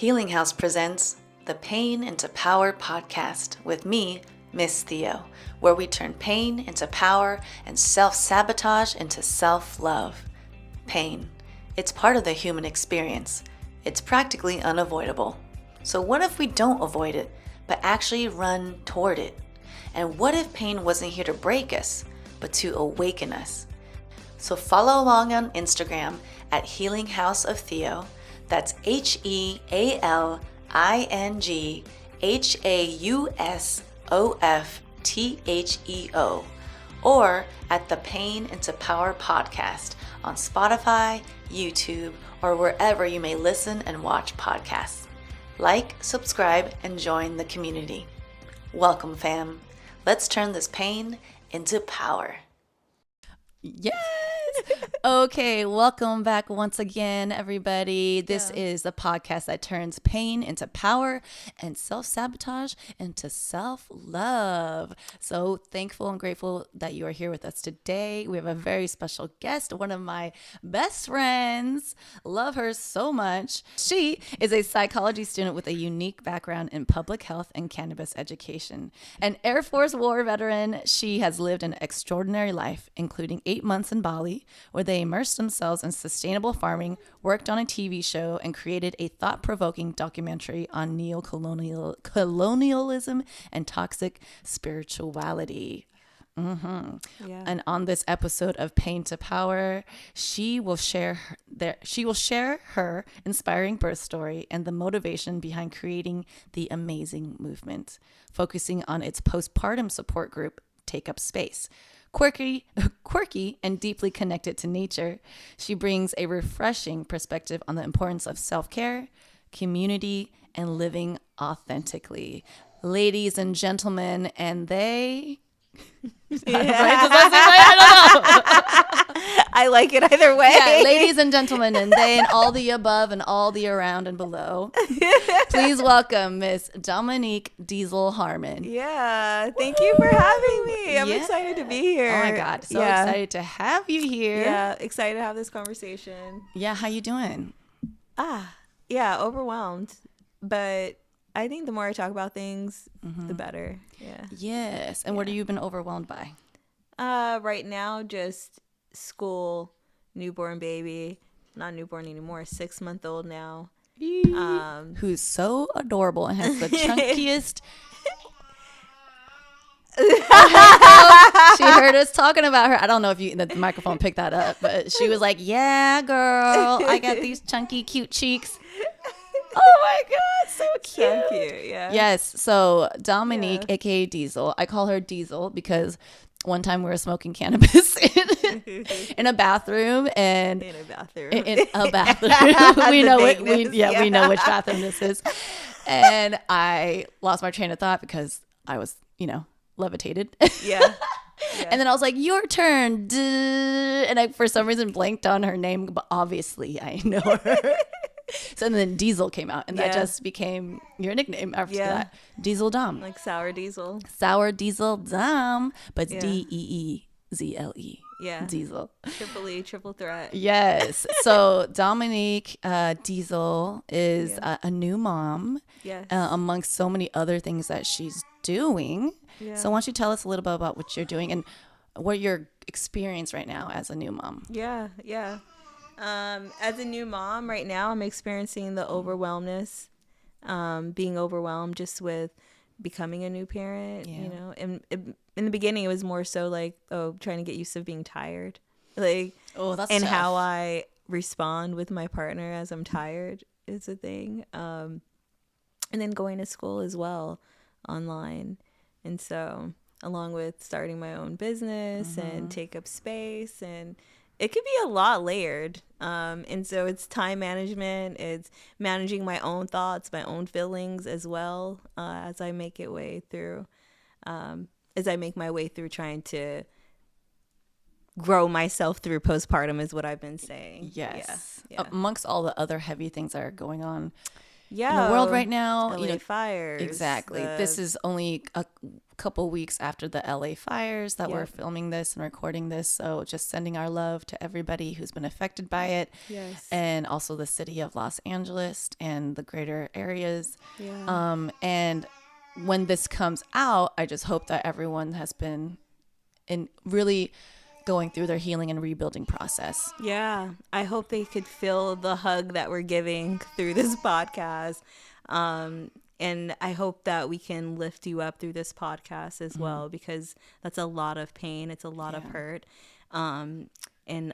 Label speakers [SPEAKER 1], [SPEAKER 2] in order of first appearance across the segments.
[SPEAKER 1] Healing House presents the Pain into Power podcast with me, Miss Theo, where we turn pain into power and self-sabotage into self-love. Pain. It's part of the human experience. It's practically unavoidable. So what if we don't avoid it, but actually run toward it? And what if pain wasn't here to break us, but to awaken us? So follow along on Instagram at Healing House of Theo. That's HealingHouseoftHeo, or at the Pain into Power podcast on Spotify, YouTube, or wherever you may listen and watch podcasts. Like, subscribe, and join the community. Welcome, fam. Let's turn this pain into power.
[SPEAKER 2] Yes. Okay, welcome back once again, everybody. This is the podcast that turns pain into power and self-sabotage into self-love. So thankful and grateful that you are here with us today. We have a very special guest, one of my best friends. Love her so much. She is a psychology student with a unique background in public health and cannabis education. An Air Force war veteran, she has lived an extraordinary life, including 8 months in Bali, where they immersed themselves in sustainable farming, worked on a TV show, and created a thought-provoking documentary on colonialism and toxic spirituality. And on this episode of Pain to Power, she will share her inspiring birth story and the motivation behind creating the amazing movement, focusing on its postpartum support group, Take Up Space. Quirky and deeply connected to nature, she brings a refreshing perspective on the importance of self-care, community, and living authentically. Ladies and gentlemen, and they...
[SPEAKER 3] I like it either way.
[SPEAKER 2] Yeah, ladies and gentlemen, and they, and all the above, and all the around and below. Please welcome Miss Domenique Harmon.
[SPEAKER 3] Yeah, thank you for having me. I'm excited to be here.
[SPEAKER 2] Oh my God, so excited to have you here.
[SPEAKER 3] Yeah, excited to have this conversation.
[SPEAKER 2] Yeah, how you doing?
[SPEAKER 3] Yeah, overwhelmed, but I think the more I talk about things, the better. Yeah.
[SPEAKER 2] Yes, and what have you been overwhelmed by?
[SPEAKER 3] Right now, just school, newborn baby, not newborn anymore, 6-month-old now.
[SPEAKER 2] Who's so adorable and has the chunkiest. She heard us talking about her. I don't know if the microphone picked that up, but she was like, "Yeah, girl, I got these chunky, cute cheeks." Oh my God, so cute.
[SPEAKER 3] So cute, yeah.
[SPEAKER 2] Yes, so Domenique, aka Diesel, I call her Diesel because one time we were smoking cannabis in a bathroom, and
[SPEAKER 3] in a bathroom.
[SPEAKER 2] we know it. We know which bathroom this is. And I lost my train of thought because I was, levitated.
[SPEAKER 3] Yeah.
[SPEAKER 2] And then I was like, "Your turn." And I, for some reason, blanked on her name, but obviously I know her. So then Diesel came out, and that just became your nickname after that. Diesel Dom.
[SPEAKER 3] Like Sour Diesel.
[SPEAKER 2] Sour Diesel Dom, but it's Deezle.
[SPEAKER 3] Yeah.
[SPEAKER 2] Diesel.
[SPEAKER 3] Triple E, triple threat.
[SPEAKER 2] Yes. So Domenique Diesel is a new mom, amongst so many other things that she's doing. Yeah. So why don't you tell us a little bit about what you're doing and what your experience right now as a new mom?
[SPEAKER 3] Yeah. As a new mom right now, I'm experiencing the overwhelmness, being overwhelmed just with becoming a new parent, and in the beginning, it was more so like, trying to get used to being tired, that's and tough. How I respond with my partner as I'm tired is a thing. And then going to school as well online. And so along with starting my own business and Take Up Space, and it could be a lot layered. And so it's time management. It's managing my own thoughts, my own feelings as well, as I make my way through trying to grow myself through postpartum is what I've been saying.
[SPEAKER 2] Yes. Yeah. Amongst all the other heavy things that are going on in the world right now.
[SPEAKER 3] LA fires.
[SPEAKER 2] Exactly. This is only a couple weeks after the LA fires that we're filming this and recording this. So just sending our love to everybody who's been affected by it.
[SPEAKER 3] Yes.
[SPEAKER 2] And also the city of Los Angeles and the greater areas.
[SPEAKER 3] Yeah.
[SPEAKER 2] And when this comes out, I just hope that everyone has been really going through their healing and rebuilding process.
[SPEAKER 3] Yeah. I hope they could feel the hug that we're giving through this podcast. And I hope that we can lift you up through this podcast as well, because that's a lot of pain. It's a lot of hurt. And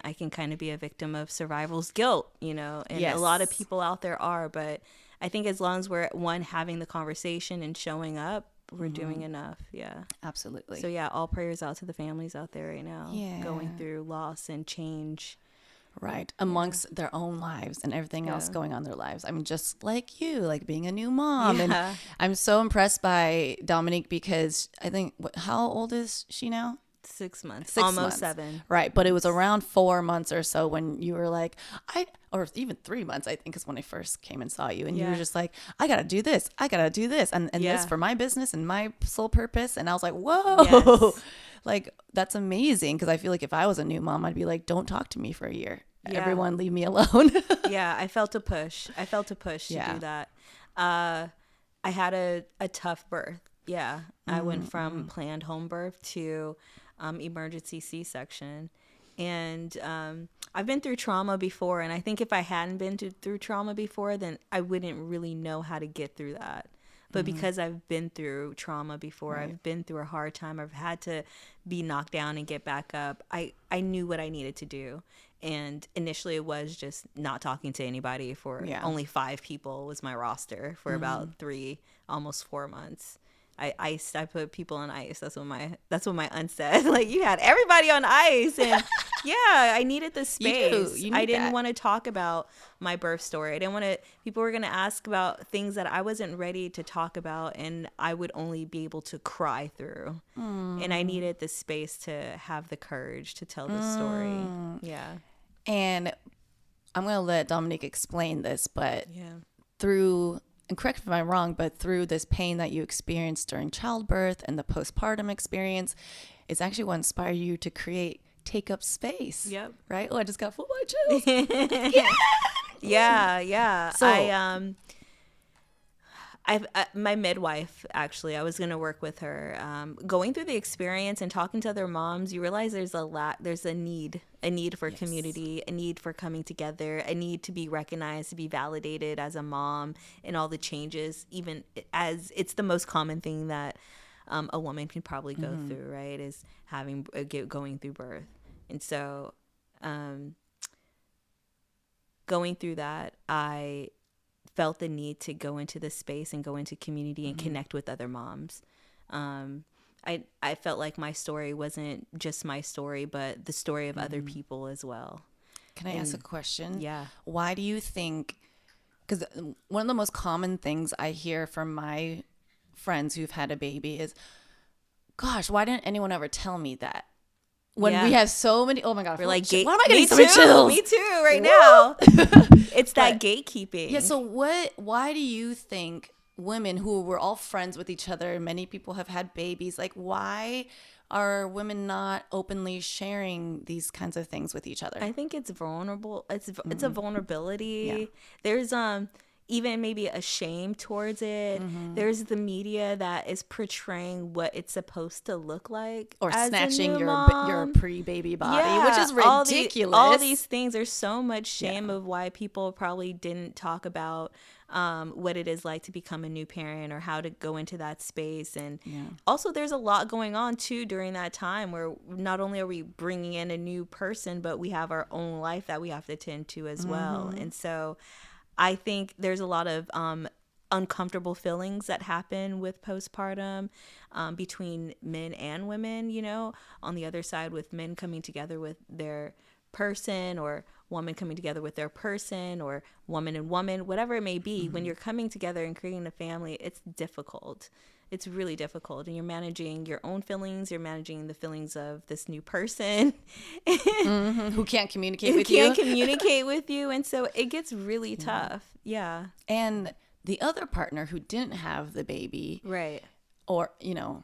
[SPEAKER 3] I can kind of be a victim of survival's guilt, and a lot of people out there are. But I think as long as we're having the conversation and showing up, we're doing enough. Yeah,
[SPEAKER 2] absolutely.
[SPEAKER 3] So yeah, all prayers out to the families out there right now, going through loss and change.
[SPEAKER 2] Right. Amongst their own lives and everything else going on in their lives. I mean, just like you, like being a new mom. And I'm so impressed by Domenique because I think, how old is she now?
[SPEAKER 3] 6 months.
[SPEAKER 2] 6
[SPEAKER 3] Almost
[SPEAKER 2] months.
[SPEAKER 3] 7.
[SPEAKER 2] Right. But it was around 4 months or so when you were like, or even 3 months, I think, is when I first came and saw you. And you were just like, I got to do this. I got to do this. And this for my business and my sole purpose. And I was like, whoa. Yes. Like, that's amazing. Because I feel like if I was a new mom, I'd be like, don't talk to me for a year. Yeah. Everyone leave me alone.
[SPEAKER 3] Yeah, I felt a push. To do that. I had a tough birth. Yeah, I went from planned home birth to emergency C-section. And I've been through trauma before. And I think if I hadn't been through trauma before, then I wouldn't really know how to get through that. But because I've been through trauma before, I've been through a hard time, I've had to be knocked down and get back up, I knew what I needed to do. And initially it was just not talking to anybody for only 5 people was my roster for about 3, almost 4 months. I put people on ice. That's what my aunt said. Like, you had everybody on ice. And yeah, I needed the space. I didn't want to talk about my birth story. I didn't want to, people were going to ask about things that I wasn't ready to talk about, and I would only be able to cry through. And I needed the space to have the courage to tell the story. Yeah.
[SPEAKER 2] And I'm going to let Domenique explain this, but through, and correct me if I'm wrong, but through this pain that you experienced during childbirth and the postpartum experience, it's actually what inspired you to take up space.
[SPEAKER 3] Yep.
[SPEAKER 2] Right? Oh, I just got full blood chills.
[SPEAKER 3] Yeah.
[SPEAKER 2] So,
[SPEAKER 3] my midwife, actually, I was going to work with her. Going through the experience and talking to other moms, you realize there's a need for community, a need for coming together, a need to be recognized, to be validated as a mom, and all the changes, even as it's the most common thing that a woman can probably go through, right? Is going through birth. And so going through that, I felt the need to go into the space and go into community and connect with other moms. I felt like my story wasn't just my story, but the story of other people as well.
[SPEAKER 2] Can I ask a question?
[SPEAKER 3] Yeah.
[SPEAKER 2] Why do you think, because one of the most common things I hear from my friends who've had a baby is, gosh, why didn't anyone ever tell me that? When we have so many, oh my God,
[SPEAKER 3] we're like,
[SPEAKER 2] why am I getting so many chills?
[SPEAKER 3] Me too, right now. It's that gatekeeping.
[SPEAKER 2] Yeah. So why do you think women who were all friends with each other, many people have had babies, like, why are women not openly sharing these kinds of things with each other?
[SPEAKER 3] I think it's vulnerable. It's a vulnerability. Yeah. There's even maybe a shame towards it. There's the media that is portraying what it's supposed to look like,
[SPEAKER 2] or snatching your pre-baby body, which is ridiculous.
[SPEAKER 3] All these things. There's so much shame of why people probably didn't talk about what it is like to become a new parent or how to go into that space. And also there's a lot going on too during that time, where not only are we bringing in a new person, but we have our own life that we have to tend to as well. And so I think there's a lot of uncomfortable feelings that happen with postpartum between men and women, on the other side, with men coming together with their person, or woman coming together with their person, or woman and woman, whatever it may be. When you're coming together and creating a family, it's difficult. It's really difficult. And you're managing your own feelings. You're managing the feelings of this new person
[SPEAKER 2] who can't communicate with you.
[SPEAKER 3] And so it gets really tough. Yeah.
[SPEAKER 2] And the other partner who didn't have the baby,
[SPEAKER 3] right,
[SPEAKER 2] or, you know,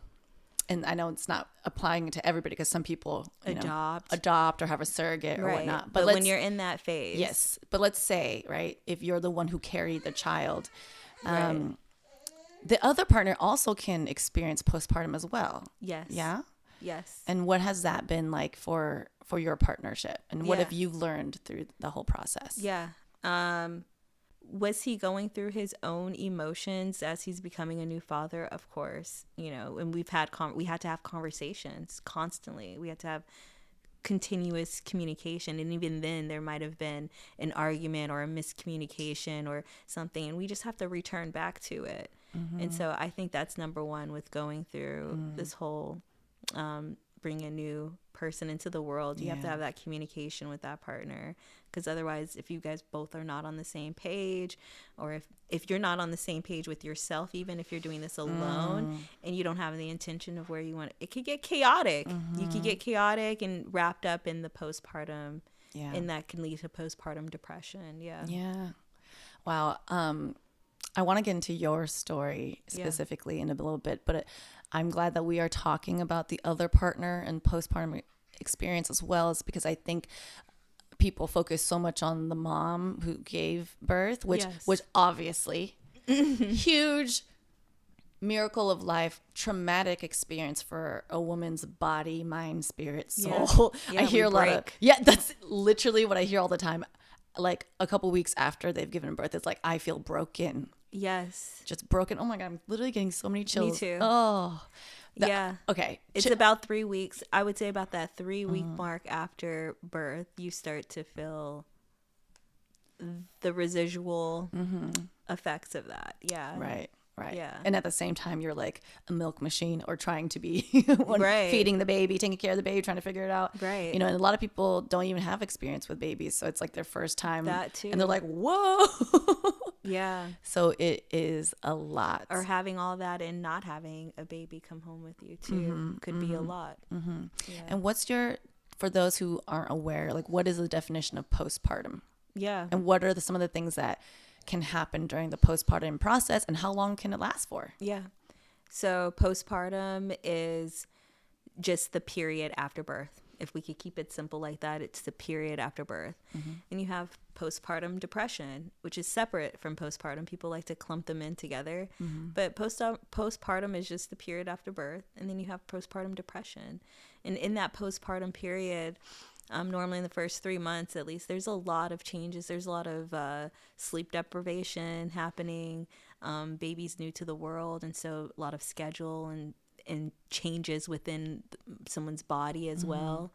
[SPEAKER 2] and I know it's not applying to everybody because some people adopt or have a surrogate or whatnot.
[SPEAKER 3] But when you're in that phase.
[SPEAKER 2] Yes. But let's say, right, if you're the one who carried the child,
[SPEAKER 3] Right.
[SPEAKER 2] the other partner also can experience postpartum as well.
[SPEAKER 3] Yes.
[SPEAKER 2] Yeah?
[SPEAKER 3] Yes.
[SPEAKER 2] And what has that been like for your partnership? And what have you learned through the whole process?
[SPEAKER 3] Yeah. Was he going through his own emotions as he's becoming a new father? Of course, you know, and we had to have conversations constantly. We had to have continuous communication, and even then there might have been an argument or a miscommunication or something, and we just have to return back to it. And so I think that's number one with going through this whole bring a new person into the world. You have to have that communication with that partner, because otherwise, if you guys both are not on the same page, or if you're not on the same page with yourself, even if you're doing this alone and you don't have the intention of where you want it could get chaotic. You could get chaotic and wrapped up in the postpartum, and that can lead to postpartum depression.
[SPEAKER 2] Yeah. Wow. I want to get into your story specifically in a little bit, but I'm glad that we are talking about the other partner and postpartum experience as well, is because I think people focus so much on the mom who gave birth, which was obviously huge miracle of life, traumatic experience for a woman's body, mind, spirit, soul. I hear a lot of that's literally what I hear all the time. Like a couple weeks after they've given birth, it's like, I feel broken.
[SPEAKER 3] Yes.
[SPEAKER 2] Just broken. Oh my God, I'm literally getting so many chills.
[SPEAKER 3] Me too.
[SPEAKER 2] Oh. Okay.
[SPEAKER 3] It's about 3 weeks. I would say about that 3-week mark after birth, you start to feel the residual effects of that. Yeah.
[SPEAKER 2] Right.
[SPEAKER 3] Yeah.
[SPEAKER 2] And at the same time, you're like a milk machine, or trying to be
[SPEAKER 3] Right.
[SPEAKER 2] feeding the baby, taking care of the baby, trying to figure it out.
[SPEAKER 3] Right.
[SPEAKER 2] You know, and a lot of people don't even have experience with babies. So it's like their first time.
[SPEAKER 3] That too.
[SPEAKER 2] And they're like, whoa.
[SPEAKER 3] Yeah.
[SPEAKER 2] So it is a lot.
[SPEAKER 3] Or having all that and not having a baby come home with you too could be a lot. Yeah.
[SPEAKER 2] And for those who aren't aware, like, what is the definition of postpartum?
[SPEAKER 3] Yeah.
[SPEAKER 2] And what are some of the things that can happen during the postpartum process, and how long can it last for?
[SPEAKER 3] Yeah. So postpartum is just the period after birth. If we could keep it simple like that, it's the period after birth. And you have postpartum depression, which is separate from postpartum. People like to clump them in together. But postpartum is just the period after birth. And then you have postpartum depression. And in that postpartum period, normally in the first 3 months, at least, there's a lot of changes. There's a lot of sleep deprivation happening. Baby's new to the world. And so a lot of schedule and changes within someone's body as well,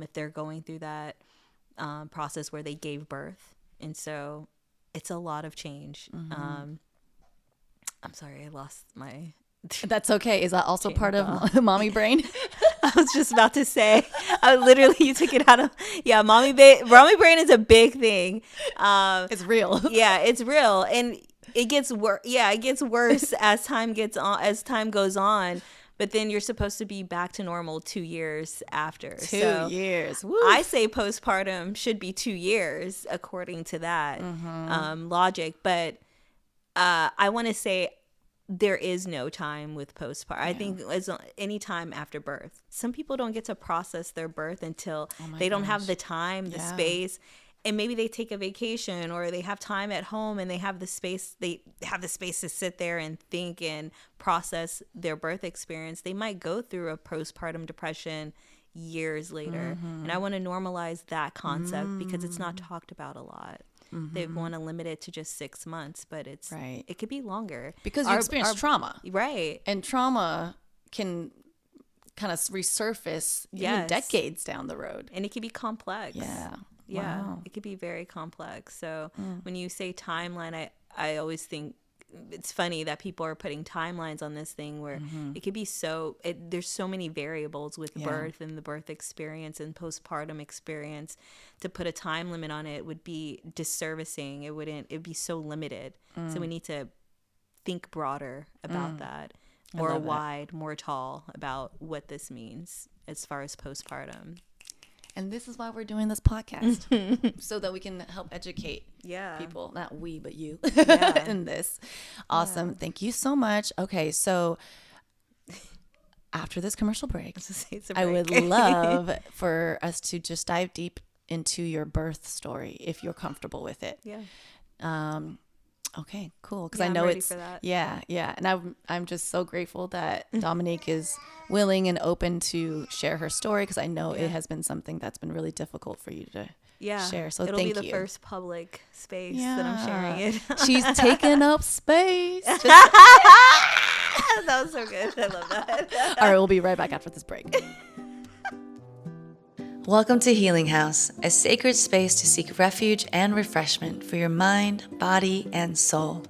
[SPEAKER 3] if they're going through that process where they gave birth. And so it's a lot of change. I'm sorry, I lost my...
[SPEAKER 2] That's okay. Is that also part of mommy brain?
[SPEAKER 3] I was just about to say, you took it out of... Yeah, mommy brain is a big thing.
[SPEAKER 2] It's real.
[SPEAKER 3] Yeah, it's real. And it gets worse. Yeah, it gets worse as time goes on. But then you're supposed to be back to normal 2 years after.
[SPEAKER 2] 2 years. Woo.
[SPEAKER 3] I say postpartum should be 2 years according to that logic. But I want to say there is no time with postpartum. I think any time after birth. Some people don't get to process their birth until they don't have the time, the space. And maybe they take a vacation, or they have time at home and they have the space. They have the space to sit there and think and process their birth experience. They might go through a postpartum depression years later. And I want to normalize that concept because it's not talked about a lot. They want to limit it to just 6 months, but it could be longer.
[SPEAKER 2] Because you experience trauma.
[SPEAKER 3] Right.
[SPEAKER 2] And trauma can kind of resurface even decades down the road.
[SPEAKER 3] And it can be complex.
[SPEAKER 2] Yeah, wow.
[SPEAKER 3] It could be very complex. So when you say timeline, I always think it's funny that people are putting timelines on this thing where it could be there's so many variables with birth and the birth experience and postpartum experience. To put a time limit on it would be disservicing. It'd be so limited. So we need to think broader about that, more wide, more tall about what this means as far as postpartum.
[SPEAKER 2] And this is why we're doing this podcast, so that we can help educate people, not we, but you in this. Awesome. Thank you so much. Okay. So after this commercial break, I would love for us to just dive deep into your birth story, if you're comfortable with it. Okay, cool. Because I know it's and I'm just so grateful that Domenique is willing and open to share her story, because I know it has been something that's been really difficult for you to share. So
[SPEAKER 3] it'll
[SPEAKER 2] thank you.
[SPEAKER 3] It'll be the first public space that I'm sharing it.
[SPEAKER 2] She's taking up space.
[SPEAKER 3] That was so good. I love that.
[SPEAKER 2] All right, we'll be right back after this break.
[SPEAKER 1] Welcome to Healing House, a sacred space to seek refuge and refreshment for your mind, body, and soul.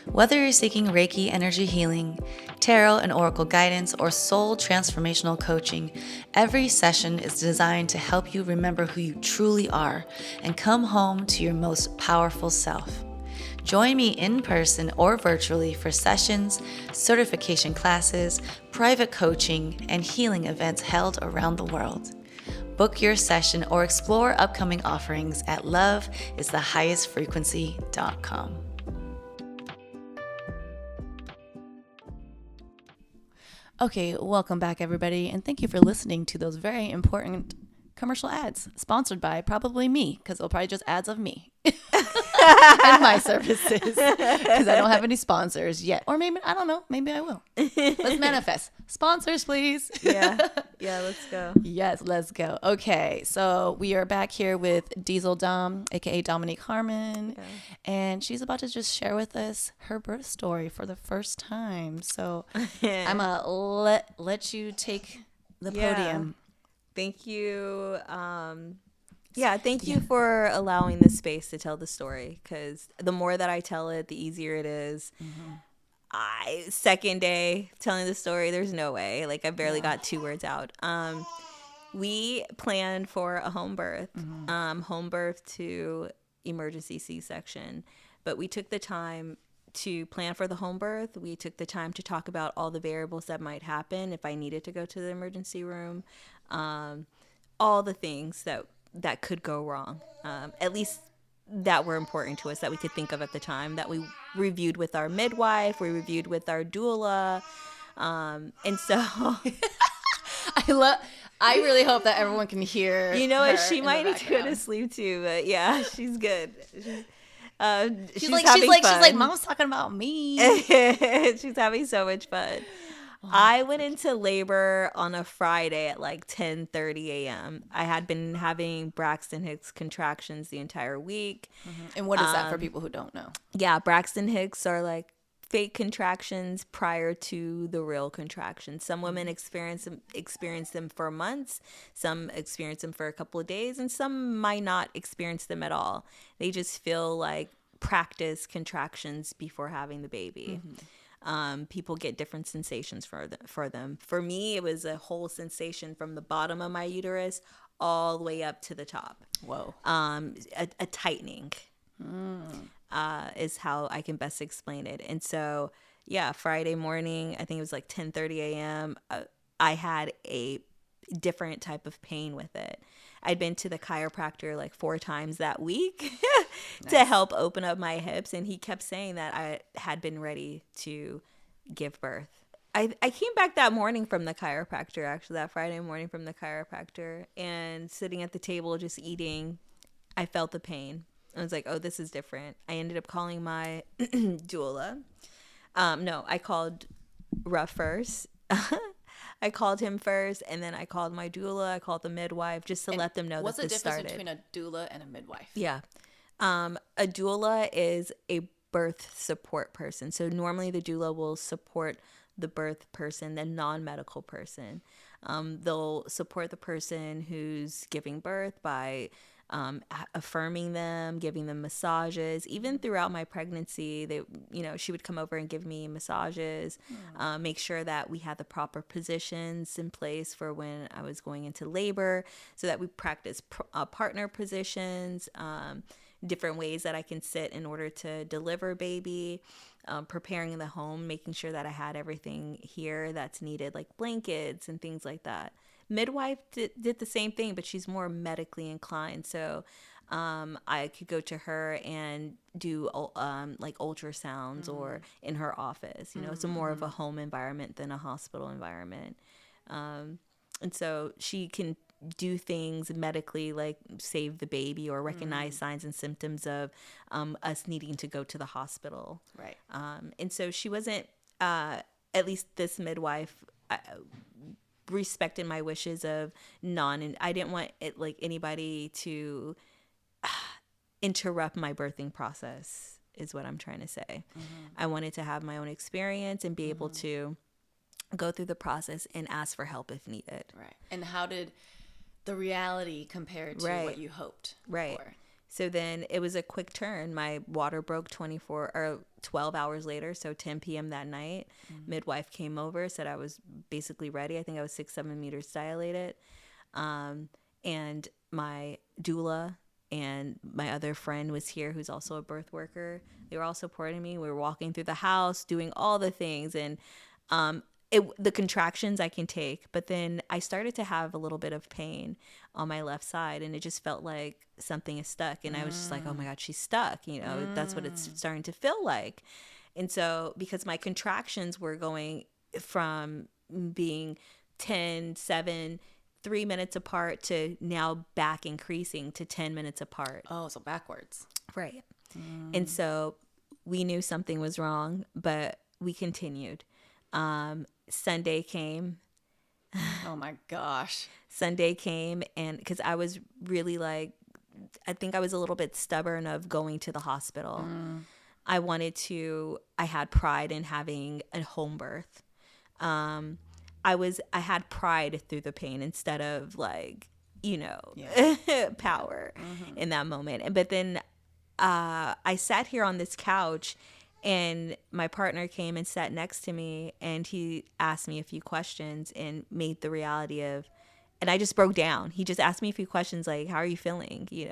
[SPEAKER 1] Whether you're seeking Reiki energy healing, tarot and oracle guidance, or soul transformational coaching, every session is designed to help you remember who you truly are and come home to your most powerful self. Join me in person or virtually for sessions, certification classes, private coaching, and healing events held around the world. Book your session or explore upcoming offerings at loveisthehighestfrequency.com.
[SPEAKER 2] Okay, welcome back, everybody, and thank you for listening to those very important commercial ads sponsored by probably me, because it'll probably just ads of me and my services, because I don't have any sponsors yet. Or maybe, I don't know, maybe I will. Let's manifest. Sponsors, please.
[SPEAKER 3] Yeah, let's go.
[SPEAKER 2] Yes, let's go. Okay, so we are back here with Diesel Dom, aka Domenique Harmon, and she's about to just share with us her birth story for the first time. So I'm gonna let you take the podium.
[SPEAKER 3] Thank you. Thank you for allowing this space to tell the story, because the more that I tell it, the easier it is. Second day telling the story, there's no way. Like, I barely got 2 words out. We planned for a home birth, home birth to emergency C-section, but we took the time to plan for the home birth. We took the time to talk about all the variables that might happen if I needed to go to the emergency room, all the things that could go wrong, at least that were important to us, that we could think of at the time, that we reviewed with our midwife, we reviewed with our doula, and so
[SPEAKER 2] I really hope that everyone can hear.
[SPEAKER 3] You know what? She might need to go to sleep too, but yeah, she's good. She's like,
[SPEAKER 2] Mom's talking about me.
[SPEAKER 3] She's having so much fun. I went into labor on a Friday at like 10:30 a.m. I had been having Braxton Hicks contractions the entire week.
[SPEAKER 2] And what is that for people who don't know?
[SPEAKER 3] Yeah, Braxton Hicks are like fake contractions prior to the real contractions. Some women experience them for months, some experience them for a couple of days, and some might not experience them at all. They just feel like practice contractions before having the baby. People get different sensations for them. For me, it was a whole sensation from the bottom of my uterus all the way up to the top.
[SPEAKER 2] Whoa.
[SPEAKER 3] A tightening is how I can best explain it. And so, Friday morning, I think it was like 10:30 a.m., I had a different type of pain with it. I'd been to the chiropractor like 4 times that week to help open up my hips, and he kept saying that I had been ready to give birth. I came back that morning from the chiropractor, actually that Friday morning from the chiropractor, and sitting at the table just eating, I felt the pain. I was like, oh, this is different. I ended up calling my doula. I called Ruff first. I called him first, and then I called my doula. I called the midwife just to let them know that this started.
[SPEAKER 2] What's the difference between a doula and a midwife?
[SPEAKER 3] Yeah. A doula is a birth support person. So normally the doula will support the birth person, the non-medical person. They'll support the person who's giving birth by affirming them, giving them massages. Even throughout my pregnancy, she would come over and give me massages, make sure that we had the proper positions in place for when I was going into labor, so that we practice partner positions, different ways that I can sit in order to deliver baby, preparing in the home, making sure that I had everything here that's needed, like blankets and things like that. Midwife did the same thing, but she's more medically inclined. So I could go to her and do like ultrasounds or in her office. You know, it's more of a home environment than a hospital environment. And so she can do things medically like save the baby or recognize signs and symptoms of us needing to go to the hospital.
[SPEAKER 2] Right.
[SPEAKER 3] And so she wasn't, at least this midwife, respected my wishes of and I didn't want it like anybody to interrupt my birthing process is what I'm trying to say. I wanted to have my own experience and be able to go through the process and ask for help if needed.
[SPEAKER 2] Right. And how did the reality compare to what you hoped for?
[SPEAKER 3] So then it was a quick turn. My water broke 12 hours later, so 10 p.m. that night. Midwife came over, said I was basically ready. I think I was 6-7 meters dilated. And my doula and my other friend was here who's also a birth worker. They were all supporting me. We were walking through the house, doing all the things. And the contractions I can take, but then I started to have a little bit of pain on my left side, and it just felt like something is stuck. And I was just like, oh my God, she's stuck. You know, that's what it's starting to feel like. And so because my contractions were going from being 10, 7, 3 minutes apart to now back increasing to 10 minutes apart.
[SPEAKER 2] Oh, so backwards.
[SPEAKER 3] Right. And so we knew something was wrong, but we continued. Sunday came.
[SPEAKER 2] Oh my gosh.
[SPEAKER 3] Sunday came, and because I was really like, I think I was a little bit stubborn of going to the hospital. I had pride in having a home birth. I had pride through the pain instead of like, you know, power in that moment. But then I sat here on this couch, and my partner came and sat next to me, and he asked me a few questions and made the reality of, and I just broke down. He just asked me a few questions like, how are you feeling? You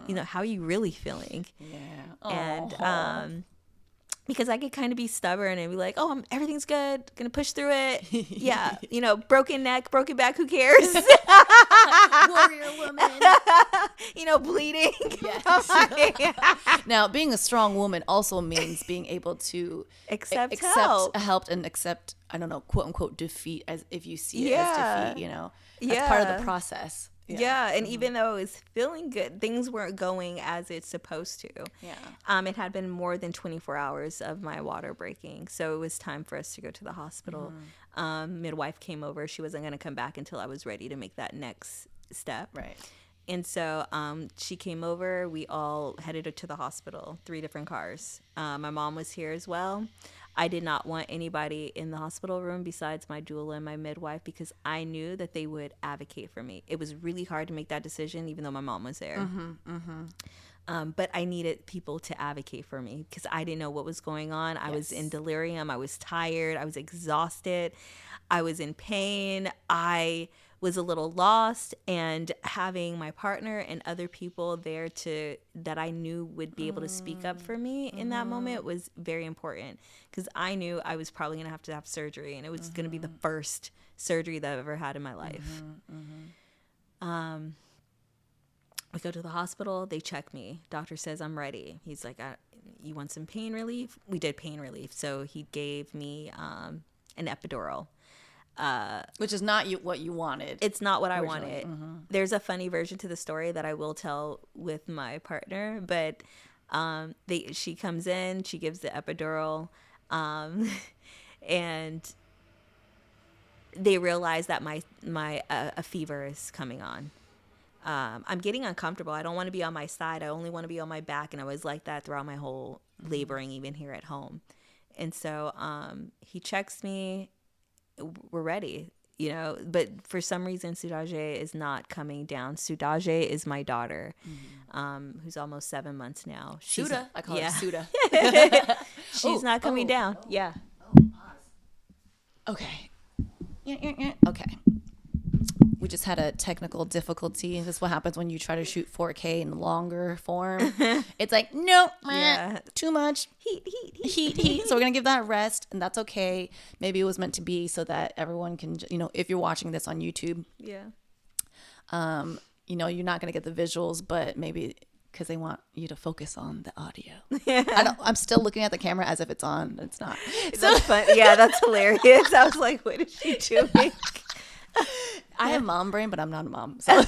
[SPEAKER 3] know, how are you really feeling?
[SPEAKER 2] Yeah.
[SPEAKER 3] And because I could kind of be stubborn and be like, oh, everything's good. Gonna push through it. Yeah. You know, broken neck, broken back, who cares?
[SPEAKER 2] Warrior woman.
[SPEAKER 3] You know, bleeding.
[SPEAKER 2] Yes. Now, being a strong woman also means being able to
[SPEAKER 3] accept
[SPEAKER 2] help and accept, I don't know, quote unquote, defeat, as if you see it as defeat, you know, that's part of the process.
[SPEAKER 3] Yeah. And even though it was feeling good, things weren't going as it's supposed to.
[SPEAKER 2] Yeah.
[SPEAKER 3] It had been more than 24 hours of my water breaking. So it was time for us to go to the hospital. Midwife came over. She wasn't going to come back until I was ready to make that next step.
[SPEAKER 2] Right.
[SPEAKER 3] And so she came over. We all headed to the hospital, 3 different cars. My mom was here as well. I did not want anybody in the hospital room besides my doula and my midwife because I knew that they would advocate for me. It was really hard to make that decision, even though my mom was there. But I needed people to advocate for me because I didn't know what was going on. I was in delirium. I was tired. I was exhausted. I was in pain. I was a little lost, and having my partner and other people there that I knew would be able to speak up for me in that moment was very important because I knew I was probably going to have surgery, and it was going to be the first surgery that I've ever had in my life. We go to the hospital. They check me. Doctor says I'm ready. He's like, you want some pain relief? We did pain relief. So he gave me an epidural.
[SPEAKER 2] Which is not what you wanted.
[SPEAKER 3] It's not what I wanted. There's a funny version to the story that I will tell with my partner, but she comes in, she gives the epidural, and they realize that my a fever is coming on. I'm getting uncomfortable. I don't want to be on my side. I only want to be on my back, and I was like that throughout my whole laboring, even here at home. And so he checks me. We're ready, you know, but for some reason Sudaje is not coming down. Sudaje is my daughter, who's almost 7 months now.
[SPEAKER 2] Suda, I call her Suda.
[SPEAKER 3] She's not coming down. Yeah.
[SPEAKER 2] Okay. Okay. We just had a technical difficulty. This is what happens when you try to shoot 4K in longer form. It's like, no, too much. Heat. So we're going to give that a rest, and that's okay. Maybe it was meant to be so that everyone can, if you're watching this on YouTube.
[SPEAKER 3] Yeah.
[SPEAKER 2] You're not going to get the visuals, but maybe because they want you to focus on the audio.
[SPEAKER 3] Yeah.
[SPEAKER 2] I'm still looking at the camera as if it's on. It's not.
[SPEAKER 3] That's fun. Yeah, that's hilarious. I was like, what is she doing?
[SPEAKER 2] I have mom brain, but I'm not a mom. So.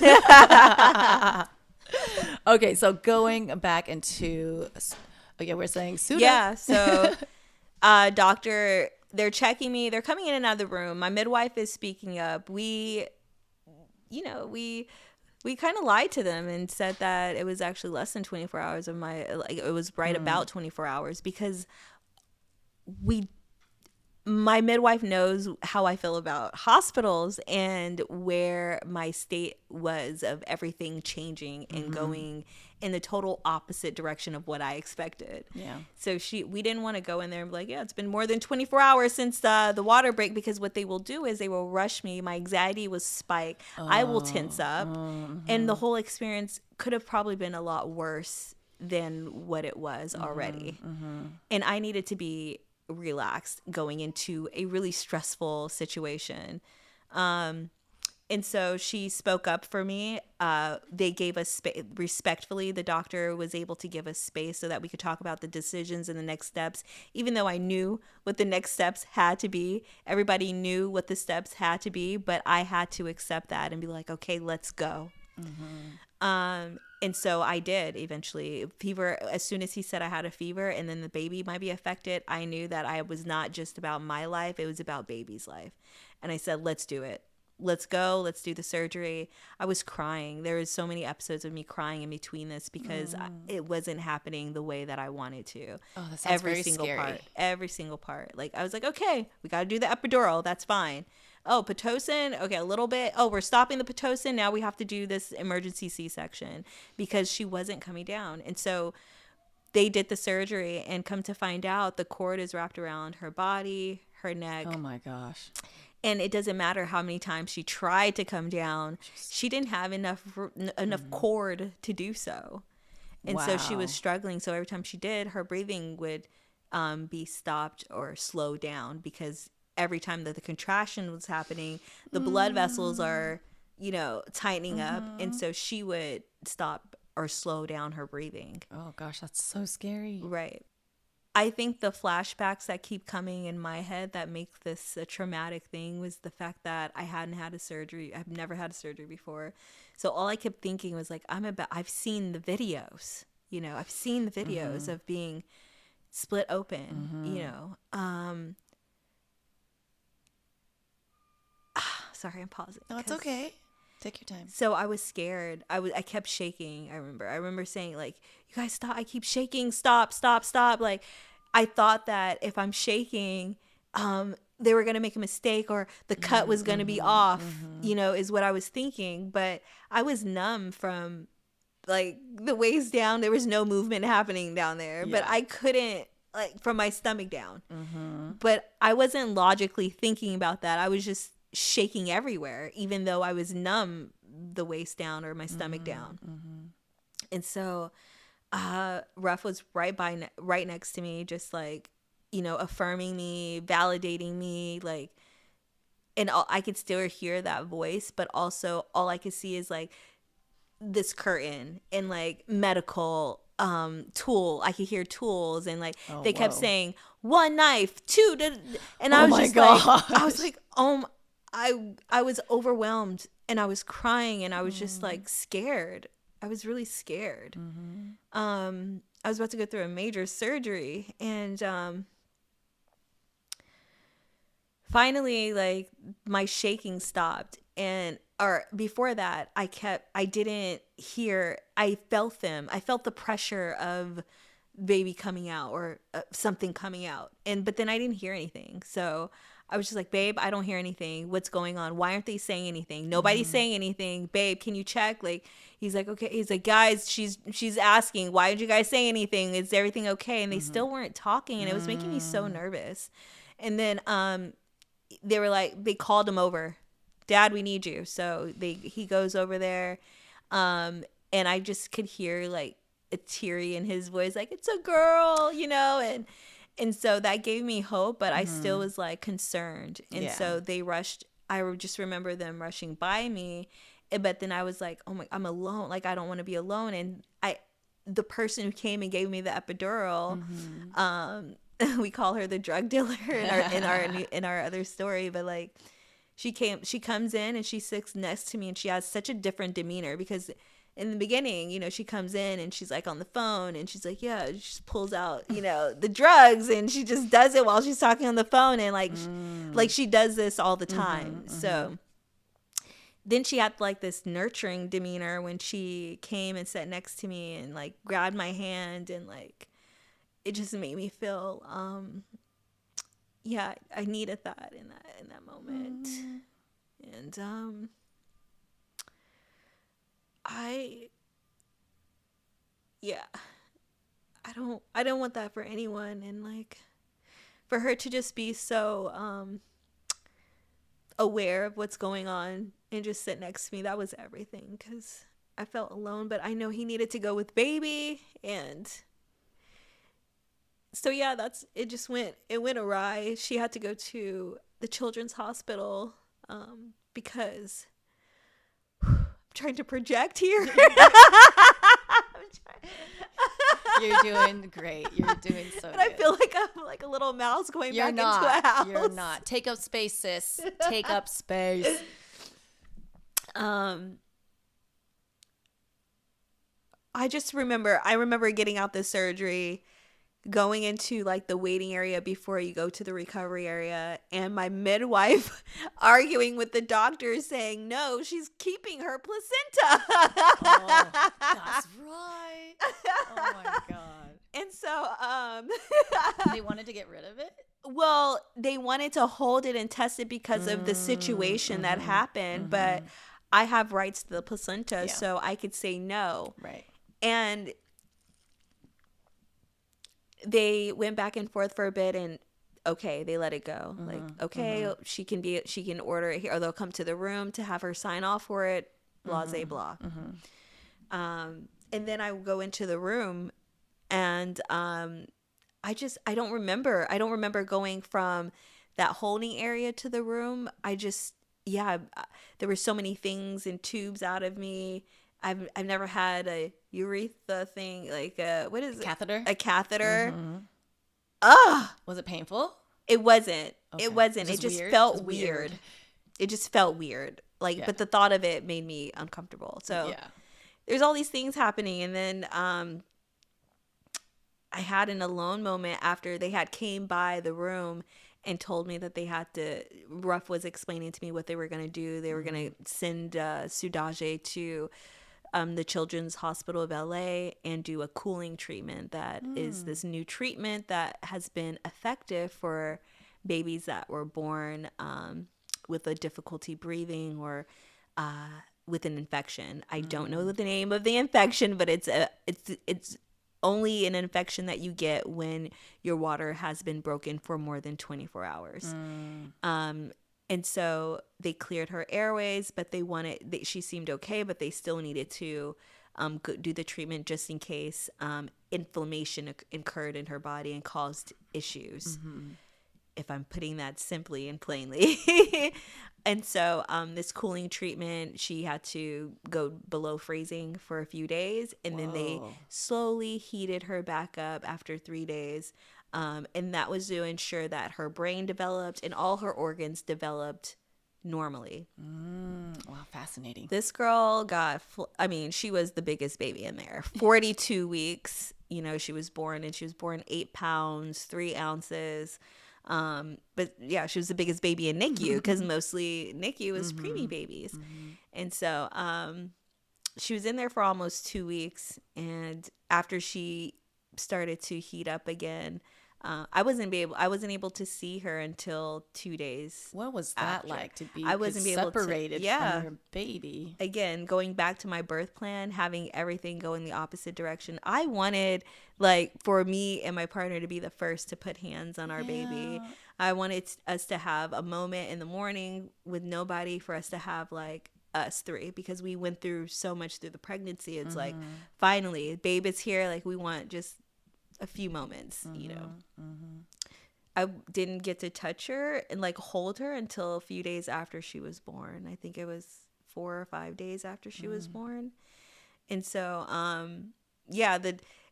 [SPEAKER 2] Okay, so going back into, we're saying Suda.
[SPEAKER 3] Yeah, so doctor, they're checking me. They're coming in and out of the room. My midwife is speaking up. We kind of lied to them and said that it was actually less than 24 hours of it was right about 24 hours because my midwife knows how I feel about hospitals and where my state was of everything changing and going in the total opposite direction of what I expected.
[SPEAKER 2] Yeah.
[SPEAKER 3] So we didn't want to go in there and be like, yeah, it's been more than 24 hours since the water break, because what they will do is they will rush me. My anxiety will spike. I will tense up. And the whole experience could have probably been a lot worse than what it was already. And I needed to be relaxed going into a really stressful situation. And so she spoke up for me. They gave us respectfully. The doctor was able to give us space so that we could talk about the decisions and the next steps, even though I knew what the next steps had to be. Everybody knew what the steps had to be, but I had to accept that and be like, okay, let's go. And so I did eventually. Fever, as soon as he said I had a fever and then the baby might be affected, I knew that I was not just about my life, it was about baby's life. And I said, let's do it. Let's go. Let's do the surgery. I was crying. There was so many episodes of me crying in between this because it wasn't happening the way that I wanted to.
[SPEAKER 2] Oh, that sounds very scary.
[SPEAKER 3] Every single part. Like, I was like, okay, we got to do the epidural. That's fine. Oh, Pitocin. Okay, a little bit. Oh, we're stopping the Pitocin. Now we have to do this emergency C-section because she wasn't coming down. And so they did the surgery, and come to find out, the cord is wrapped around her body, her neck.
[SPEAKER 2] Oh my gosh.
[SPEAKER 3] And it doesn't matter how many times she tried to come down. She didn't have enough cord to do so. And so she was struggling. So every time she did, her breathing would be stopped or slowed down, because every time that the contraction was happening, the blood vessels are, tightening up. And so she would stop or slow down her breathing.
[SPEAKER 2] Oh gosh, that's so scary.
[SPEAKER 3] Right. I think the flashbacks that keep coming in my head that make this a traumatic thing was the fact that I hadn't had a surgery. I've never had a surgery before. So all I kept thinking was like, I've seen the videos, I've seen the videos of being split open, sorry, I'm pausing.
[SPEAKER 2] No, it's okay. Take your time.
[SPEAKER 3] So I was scared. I kept shaking. I remember saying, like, you guys stop. I keep shaking. Stop. Like, I thought that if I'm shaking, they were going to make a mistake, or the cut was going to be off, is what I was thinking. But I was numb from, like, the waist down. There was no movement happening down there, but I couldn't, like, from my stomach down. But I wasn't logically thinking about that. I was just shaking everywhere, even though I was numb the waist down or my stomach down. And so Ruff was right next to me, just like, affirming me, validating me, like, and I could still hear that voice, but also all I could see is like this curtain and like medical tool. I could hear tools, and like they kept saying 1 knife, 2, and I was just like, I was like, I was overwhelmed, and I was crying, and I was just like scared. I was really scared. I was about to go through a major surgery, and finally, like, my shaking stopped, or before that, I felt them. I felt the pressure of baby coming out, or something coming out, but then I didn't hear anything. So I was just like, babe, I don't hear anything. What's going on? Why aren't they saying anything? Nobody's saying anything. Babe, can you check? Like, he's like, okay. He's like, guys, she's asking, why did you guys say anything? Is everything okay? And they still weren't talking, and it was making me so nervous. And then they were like, they called him over, Dad, we need you. So he goes over there. And I just could hear like a teary in his voice, like, it's a girl, and so that gave me hope, but I still was like concerned. And so they rushed. I just remember them rushing by me, but then I was like, oh my, I'm alone. Like, I don't want to be alone. And the person who came and gave me the epidural, we call her the drug dealer in our other story, but like, she comes in and she sits next to me, and she has such a different demeanor, because in the beginning, she comes in and she's like on the phone, and she's like, yeah, she just pulls out, the drugs, and she just does it while she's talking on the phone, and like she does this all the time. So then she had like this nurturing demeanor when she came and sat next to me and like grabbed my hand, and like it just made me feel I needed that in that moment. And I don't want that for anyone. And like, for her to just be so aware of what's going on and just sit next to me, that was everything, because I felt alone. But I know he needed to go with baby, and so yeah, it went awry. She had to go to the children's hospital because I'm trying to project here.
[SPEAKER 2] You're doing great. You're doing so good.
[SPEAKER 3] I feel like I'm like a little mouse going back into a house.
[SPEAKER 2] You're not. Take up space, sis. Take up space.
[SPEAKER 3] I remember getting out the surgery, going into like the waiting area before you go to the recovery area, and my midwife arguing with the doctor saying, no, she's keeping her placenta.
[SPEAKER 2] Oh, that's right. Oh my God.
[SPEAKER 3] And so
[SPEAKER 2] they wanted to get rid of it?
[SPEAKER 3] Well, they wanted to hold it and test it because of the situation that happened, but I have rights to the placenta, so I could say no. Right. And they went back and forth for a bit, and okay, they let it go. Like, okay, she can order it here, or they'll come to the room to have her sign off for it, blah, blah. And then I go into the room, and I don't remember going from that holding area to the room. There were so many things and tubes out of me. I've never had a urethra thing, like what is it?
[SPEAKER 2] Catheter?
[SPEAKER 3] A catheter.
[SPEAKER 2] Was it painful?
[SPEAKER 3] It wasn't.
[SPEAKER 2] Okay.
[SPEAKER 3] It wasn't. It just felt weird. It just felt weird. Like, but the thought of it made me uncomfortable. So there's all these things happening, and then I had an alone moment after they had came by the room and told me that they had to. Ruff was explaining to me what they were going to do. They were going to send Sudaje to the Children's Hospital of LA and do a cooling treatment that is this new treatment that has been effective for babies that were born with a difficulty breathing or with an infection. I don't know the name of the infection, but it's only an infection that you get when your water has been broken for more than 24 hours. And so they cleared her airways, but she seemed okay, but they still needed to do the treatment just in case inflammation occurred in her body and caused issues. If I'm putting that simply and plainly. And so this cooling treatment, she had to go below freezing for a few days, and then they slowly heated her back up after 3 days. And that was to ensure that her brain developed and all her organs developed normally.
[SPEAKER 2] Wow, fascinating.
[SPEAKER 3] This girl she was the biggest baby in there. 42 weeks, she was born 8 pounds, 3 ounces. But yeah, she was the biggest baby in NICU because mostly NICU was preemie babies. And so she was in there for almost 2 weeks. And after she started to heat up again, I wasn't able to see her until 2 days.
[SPEAKER 2] What was that
[SPEAKER 3] after.
[SPEAKER 2] like to be
[SPEAKER 3] I wasn't
[SPEAKER 2] separated
[SPEAKER 3] able to,
[SPEAKER 2] from your baby?
[SPEAKER 3] Again, going back to my birth plan, having everything go in the opposite direction. I wanted, like, for me and my partner to be the first to put hands on our baby. I wanted us to have a moment in the morning with nobody, for us to have, like, us three, because we went through so much through the pregnancy. It's like, finally, babe is here. Like, we want just a few moments, you know. I didn't get to touch her and, like, hold her until a few days after she was born. I think it was 4 or 5 days after she was born. And so,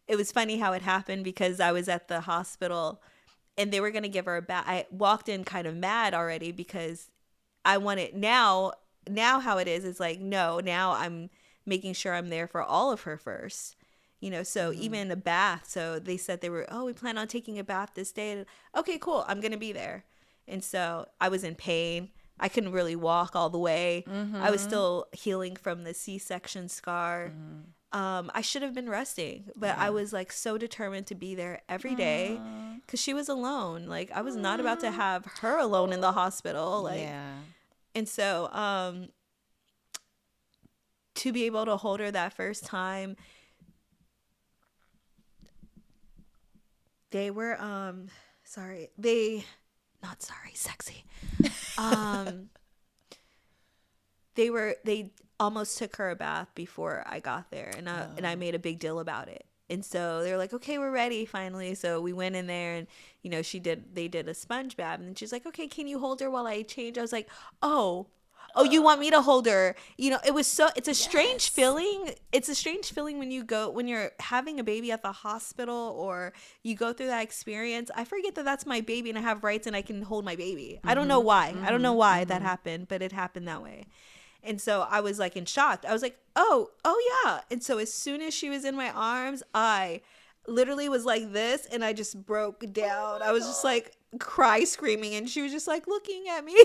[SPEAKER 3] it was funny how it happened, because I was at the hospital and they were going to give her a bath. I walked in kind of mad already, because I wanted, now how it is like, no, now I'm making sure I'm there for all of her first. You know, so even a bath. So they said we plan on taking a bath this day. Okay, cool. I'm going to be there. And so I was in pain. I couldn't really walk all the way. I was still healing from the C-section scar. I should have been resting, but I was, like, so determined to be there every day, because she was alone. Like, I was not about to have her alone in the hospital. Like, and so to be able to hold her that first time, they were sexy. They almost took her a bath before I got there, and I made a big deal about it. And so they're like, okay, we're ready finally. So we went in there, and, you know, they did a sponge bath, and she's like, okay, can you hold her while I change? I was like, oh, you want me to hold her? You know, it's a strange feeling. It's a strange feeling when you're having a baby at the hospital, or you go through that experience. I forget that that's my baby and I have rights and I can hold my baby. I don't know why. I don't know why that happened, but it happened that way. And so I was, like, in shock. I was like, oh yeah. And so as soon as she was in my arms, I literally was like this, and I just broke down. I was just, like, screaming, and she was just, like, looking at me.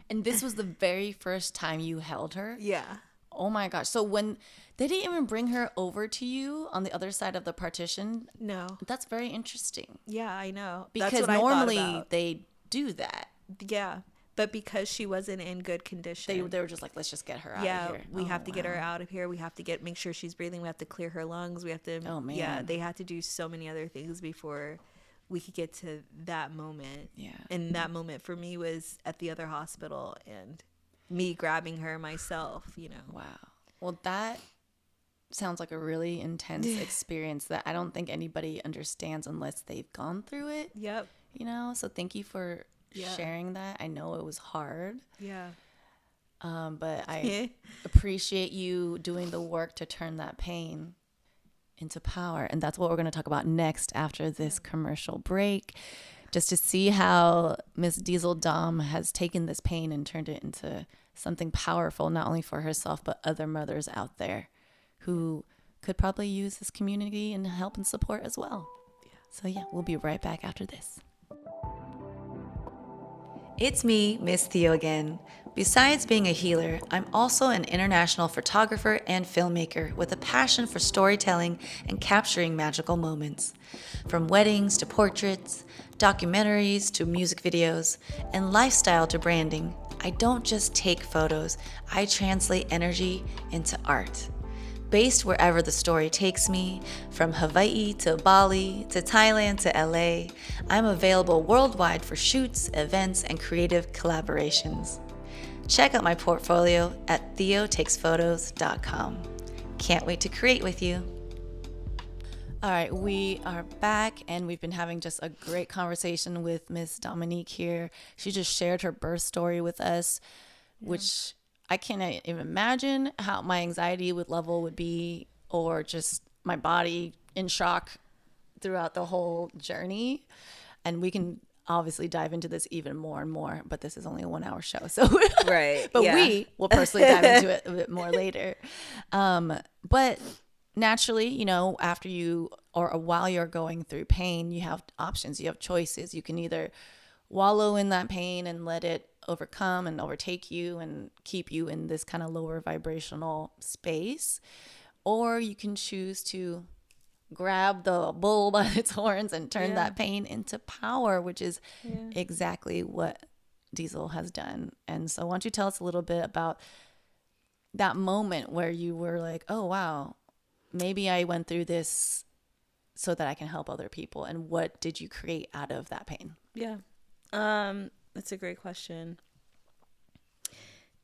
[SPEAKER 2] And this was the very first time you held her?
[SPEAKER 3] Yeah.
[SPEAKER 2] Oh my gosh. So when they didn't even bring her over to you on the other side of the partition?
[SPEAKER 3] No.
[SPEAKER 2] That's very interesting.
[SPEAKER 3] Yeah, I know.
[SPEAKER 2] Because
[SPEAKER 3] that's what
[SPEAKER 2] normally
[SPEAKER 3] I thought about.
[SPEAKER 2] they do that.
[SPEAKER 3] Yeah. But because she wasn't in good condition.
[SPEAKER 2] They were just like, let's just get her out of here.
[SPEAKER 3] Yeah, we have to get her out of here. We have to make sure she's breathing. We have to clear her lungs. We have to.
[SPEAKER 2] Oh, man.
[SPEAKER 3] Yeah, they had to do so many other things before we could get to that moment.
[SPEAKER 2] Yeah.
[SPEAKER 3] And that moment for me was at the other hospital, and me grabbing her myself, you know.
[SPEAKER 2] Wow. Well, that sounds like a really intense experience that I don't think anybody understands unless they've gone through it.
[SPEAKER 3] Yep.
[SPEAKER 2] You know, so thank you for sharing that. I know it was hard.
[SPEAKER 3] Yeah.
[SPEAKER 2] But I appreciate you doing the work to turn that pain into power. And that's what we're going to talk about next after this commercial break, just to see how Miss Diesel Dom has taken this pain and turned it into something powerful, not only for herself, but other mothers out there who could probably use this community and help and support as well. So yeah, we'll be right back after this.
[SPEAKER 1] It's me, Miss Theo again. Besides being a healer, I'm also an international photographer and filmmaker with a passion for storytelling and capturing magical moments. From weddings to portraits, documentaries to music videos, and lifestyle to branding, I don't just take photos, I translate energy into art. Based wherever the story takes me, from Hawaii to Bali to Thailand to LA, I'm available worldwide for shoots, events, and creative collaborations. Check out my portfolio at theotakesphotos.com. Can't wait to create with you.
[SPEAKER 2] All right, we are back, and we've been having just a great conversation with Miss Domenique here. She just shared her birth story with us, which I can't even imagine how my anxiety level would be, or just my body in shock throughout the whole journey. And we can obviously dive into this even more and more, but this is only a 1 hour show. So
[SPEAKER 3] right.
[SPEAKER 2] But we will personally dive into it a bit more later. But naturally, you know, after you or while you're going through pain, you have options, you have choices. You can either wallow in that pain and let it overcome and overtake you and keep you in this kind of lower vibrational space, or you can choose to grab the bull by its horns and turn that pain into power, which is exactly what Diesel has done. And so why don't you tell us a little bit about that moment where you were like, oh, wow, maybe I went through this so that I can help other people. And what did you create out of that pain?
[SPEAKER 3] Yeah. That's a great question.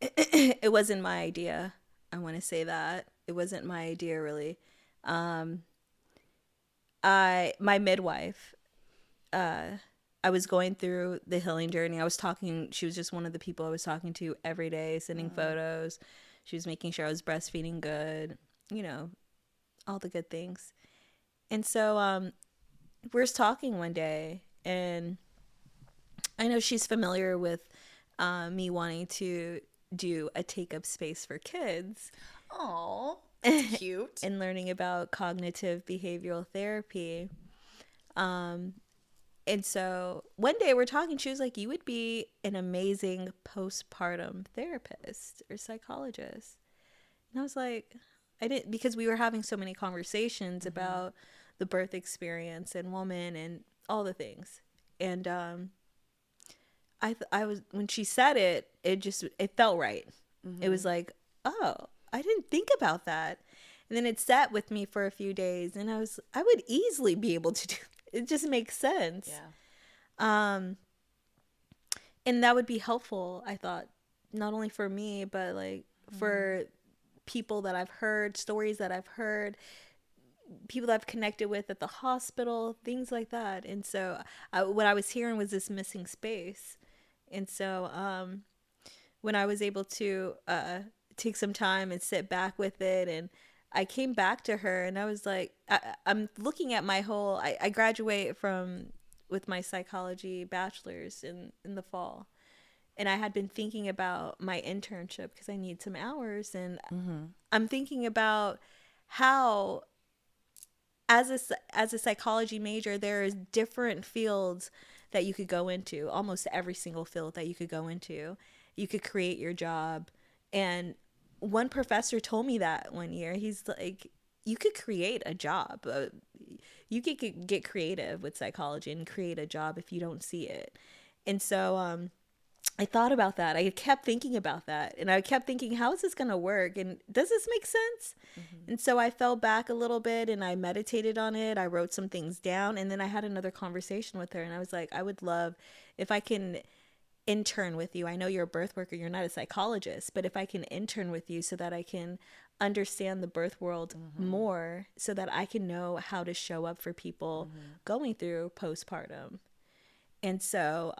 [SPEAKER 3] It wasn't my idea. I want to say that. It wasn't my idea, really. My midwife, I was going through the healing journey. She was just one of the people I was talking to every day, sending photos. She was making sure I was breastfeeding good, all the good things. And so we're talking one day, and I know she's familiar with me wanting to do a take-up space for kids.
[SPEAKER 2] Oh, that's cute.
[SPEAKER 3] And learning about cognitive behavioral therapy. And so one day we're talking, she was like, you would be an amazing postpartum therapist or psychologist. And I was like, I didn't, because we were having so many conversations about the birth experience and woman and all the things. And I was, when she said it, it felt right. It was like, oh, I didn't think about that. And then it sat with me for a few days, and I would easily be able to do it. Just makes sense.
[SPEAKER 2] Yeah.
[SPEAKER 3] And that would be helpful, I thought, not only for me, but like for people that I've heard, stories that I've heard, people that I've connected with at the hospital, things like that. And so what I was hearing was this missing space. And so when I was able to take some time and sit back with it, and I came back to her, and I was like, I'm looking at my whole, I graduate with my psychology bachelor's in the fall. And I had been thinking about my internship because I need some hours. And I'm thinking about how, as a psychology major, there is different fields that you could go into, almost every single field that you could go into. You could create your job. And one professor told me that one year. He's like, you could create a job. You could get creative with psychology and create a job if you don't see it. And so I thought about that. I kept thinking about that. And I kept thinking, how is this going to work? And does this make sense? And so I fell back a little bit, and I meditated on it. I wrote some things down, and then I had another conversation with her. And I was like, I would love if I can intern with you. I know you're a birth worker, you're not a psychologist, but if I can intern with you so that I can understand the birth world more, so that I can know how to show up for people going through postpartum. And so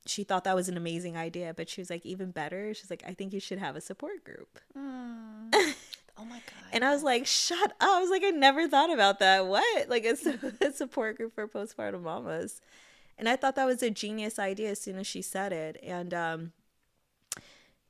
[SPEAKER 3] she thought that was an amazing idea, but she was like, even better, she's like, I think you should have a support group.
[SPEAKER 2] Oh my God.
[SPEAKER 3] And I was like, shut up. I was like, I never thought about that. What? Like a support group for postpartum mamas. And I thought that was a genius idea as soon as she said it. And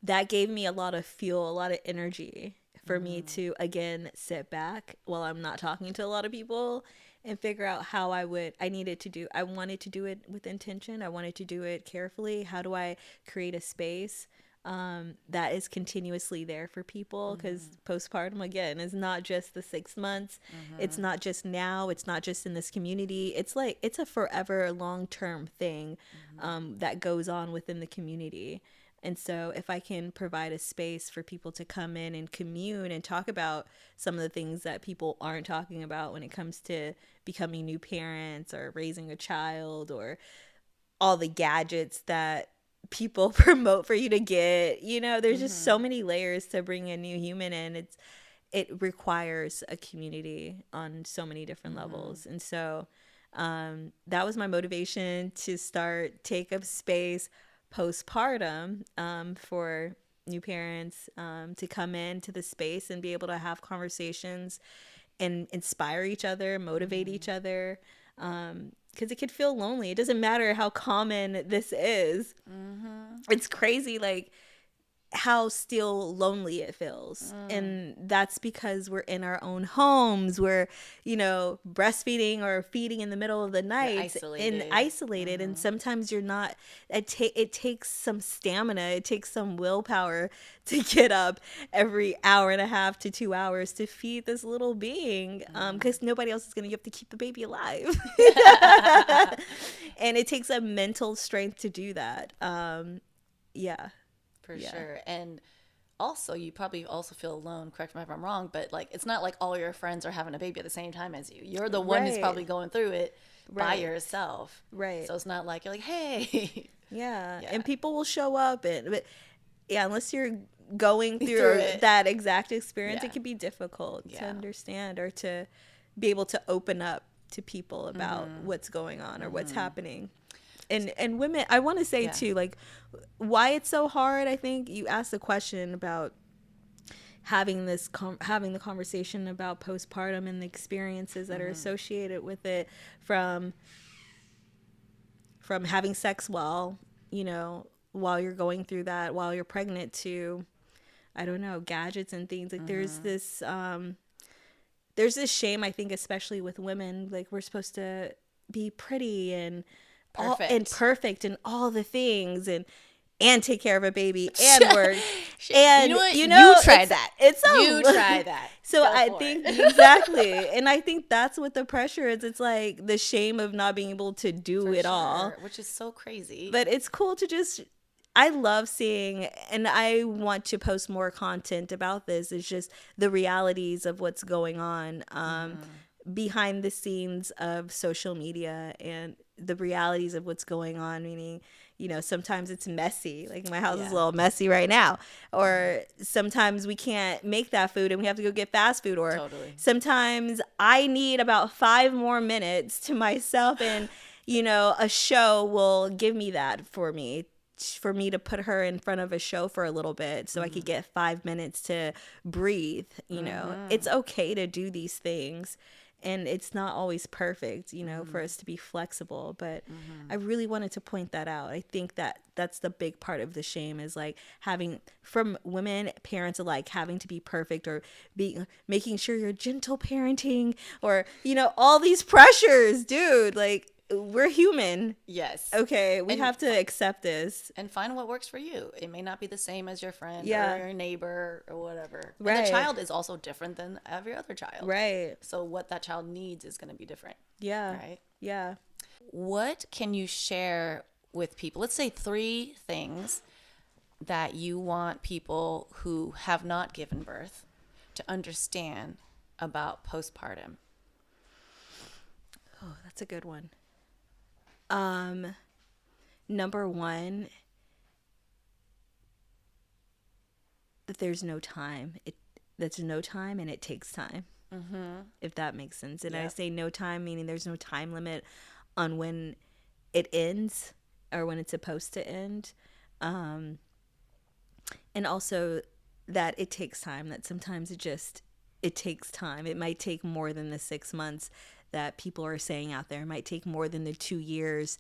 [SPEAKER 3] that gave me a lot of fuel, a lot of energy for me to, again, sit back while I'm not talking to a lot of people and figure out how I wanted to do it with intention. I wanted to do it carefully. How do I create a space that is continuously there for people? Because postpartum, again, is not just the 6 months. It's not just now. It's not just in this community. It's like, it's a forever long-term thing that goes on within the community. And so if I can provide a space for people to come in and commune and talk about some of the things that people aren't talking about when it comes to becoming new parents or raising a child, or all the gadgets that people promote for you to get, there's just so many layers to bring a new human in. It requires a community on so many different levels. And so that was my motivation to start Take Up Space postpartum for new parents to come into the space and be able to have conversations and inspire each other, motivate each other, because it could feel lonely. It doesn't matter how common this is. It's crazy. Like, how still lonely it feels. And that's because we're in our own homes. We're, breastfeeding or feeding in the middle of the night and isolated. And sometimes you're not, it takes some stamina. It takes some willpower to get up every hour and a half to 2 hours to feed this little being. Because nobody else is going to have to keep the baby alive. And it takes a mental strength to do that. Yeah.
[SPEAKER 2] For sure. And also, you probably also feel alone, correct me if I'm wrong, but like it's not like all your friends are having a baby at the same time as you. You're the one who's probably going through it by yourself.
[SPEAKER 3] Right.
[SPEAKER 2] So it's not like you're like, hey.
[SPEAKER 3] Yeah. And people will show up but unless you're going through that exact experience, it can be difficult to understand or to be able to open up to people about what's going on or what's happening. And women, I want to say too, like why it's so hard. I think you asked the question about having having the conversation about postpartum and the experiences that are associated with it, from having sex while you're going through that, while you're pregnant, to, I don't know, gadgets and things. Like there's this shame, I think, especially with women, like we're supposed to be pretty and perfect and all the things and take care of a baby and work. And
[SPEAKER 2] you try that. You try that.
[SPEAKER 3] So I think exactly. And I think that's what the pressure is. It's like the shame of not being able to do it all,
[SPEAKER 2] which is so crazy.
[SPEAKER 3] But it's cool to just, I love seeing, and I want to post more content about this. It's just the realities of what's going on behind the scenes of social media, and the realities of what's going on, meaning, sometimes it's messy. Like my house is a little messy right now. Or sometimes we can't make that food and we have to go get fast food. Or sometimes I need about 5 more minutes to myself, and, a show will give me that for me to put her in front of a show for a little bit so I could get 5 minutes to breathe. It's okay to do these things. And it's not always perfect, for us to be flexible. But I really wanted to point that out. I think that that's the big part of the shame, is like having, from women, parents alike, having to be perfect, or making sure you're gentle parenting, or, all these pressures, dude. Like, we're human.
[SPEAKER 2] Yes.
[SPEAKER 3] Okay. We have to accept this.
[SPEAKER 2] And find what works for you. It may not be the same as your friend or your neighbor or whatever. Right. And the child is also different than every other child.
[SPEAKER 3] Right.
[SPEAKER 2] So what that child needs is going to be different.
[SPEAKER 3] Yeah.
[SPEAKER 2] Right.
[SPEAKER 3] Yeah.
[SPEAKER 2] What can you share with people? Let's say 3 things that you want people who have not given birth to understand about postpartum.
[SPEAKER 3] Oh, that's a good one. Number 1, that there's no time. That's no time, and it takes time. If that makes sense. And I say no time, meaning there's no time limit on when it ends or when it's supposed to end. And also that it takes time, that sometimes it takes time. It might take more than the 6 months that people are saying out there. It might take more than the 2 years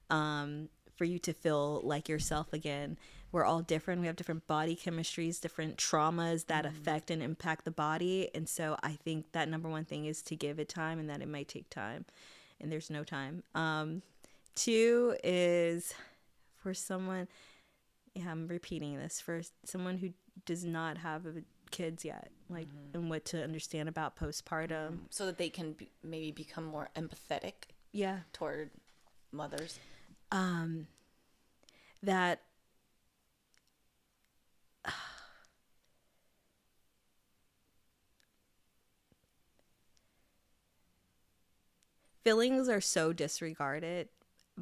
[SPEAKER 3] for you to feel like yourself again. We're all different. We have different body chemistries, different traumas that affect and impact the body. And so I think that number 1 thing is to give it time, and that it might take time, and there's no time. 2 is for someone, I'm repeating this, for someone who does not have kids yet, like, and what to understand about postpartum,
[SPEAKER 2] so that they can maybe become more empathetic toward mothers.
[SPEAKER 3] That feelings are so disregarded,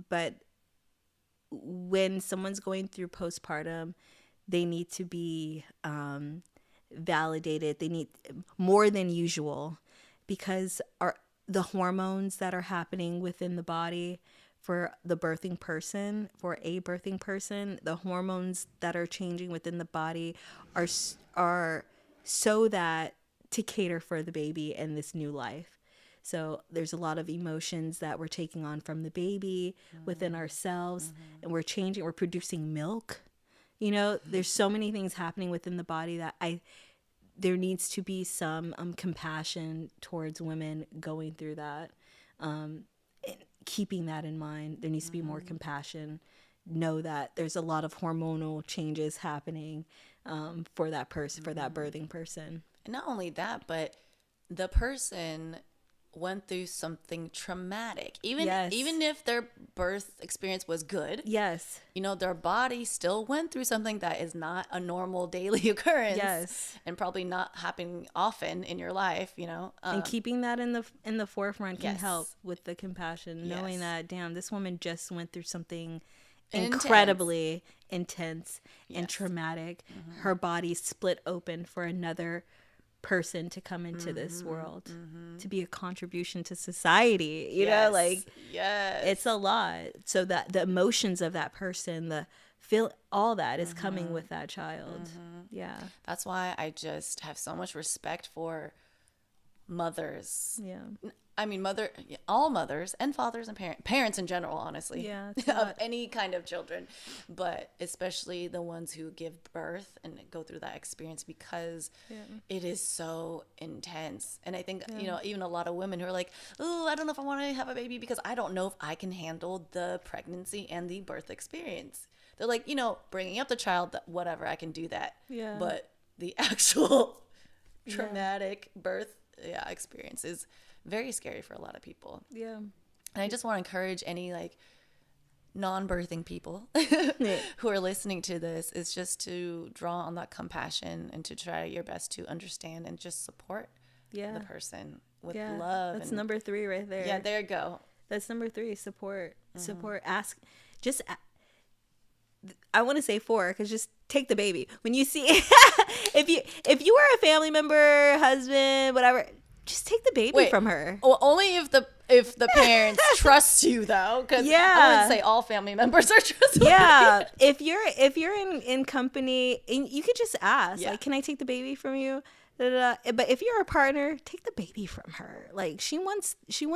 [SPEAKER 3] but when someone's going through postpartum, they need to be validated. They need more than usual, because the hormones that are happening within the body for a birthing person, the hormones that are changing within the body are so that to cater for the baby and this new life. So there's a lot of emotions that we're taking on from the baby within ourselves, and we're producing milk You know, there's so many things happening within the body that there needs to be some compassion towards women going through that. And keeping that in mind, there needs to be more compassion. Know that there's a lot of hormonal changes happening for that person, for that birthing person.
[SPEAKER 2] And not only that, but the person went through something traumatic. Even if their birth experience was good.
[SPEAKER 3] Yes.
[SPEAKER 2] You know, their body still went through something that is not a normal daily occurrence.
[SPEAKER 3] Yes.
[SPEAKER 2] And probably not happening often in your life, you know.
[SPEAKER 3] And keeping that in the forefront can
[SPEAKER 2] yes.
[SPEAKER 3] help with the compassion, knowing
[SPEAKER 2] yes.
[SPEAKER 3] that, damn, this woman just went through something incredibly intense
[SPEAKER 2] yes.
[SPEAKER 3] and traumatic. Her body split open for another person to come into this world, to be a contribution to society, you know, like, it's a lot. So that the emotions of that person, the feel, all that is coming with that child. Yeah.
[SPEAKER 2] That's why I just have so much respect for mothers.
[SPEAKER 3] Yeah.
[SPEAKER 2] I mean, all mothers and fathers and parents in general, honestly, of any kind of children, but especially the ones who give birth and go through that experience, because it is so intense. And I think, you know, even a lot of women who are like, oh, I don't know if I want to have a baby because I don't know if I can handle the pregnancy and the birth experience. They're like, you know, bringing up the child, whatever, I can do that.
[SPEAKER 3] Yeah.
[SPEAKER 2] But the actual traumatic birth experience is very scary for a lot of people.
[SPEAKER 3] Yeah.
[SPEAKER 2] And I just want to encourage any like non-birthing people who are listening to this, is just to draw on that compassion and to try your best to understand and just support the person with love.
[SPEAKER 3] That's number 3 right there.
[SPEAKER 2] Yeah, there you go.
[SPEAKER 3] That's number 3, support. Support. I want to say 4, because just take the baby. When you see, if you are a family member, husband, whatever, just take the baby from her.
[SPEAKER 2] Well, only if the parents trust you, though, because I wouldn't say all family members are trustworthy.
[SPEAKER 3] Yeah, if you're in company, you could just ask, like, can I take the baby from you? But if you're a partner, take the baby from her. Like, she wants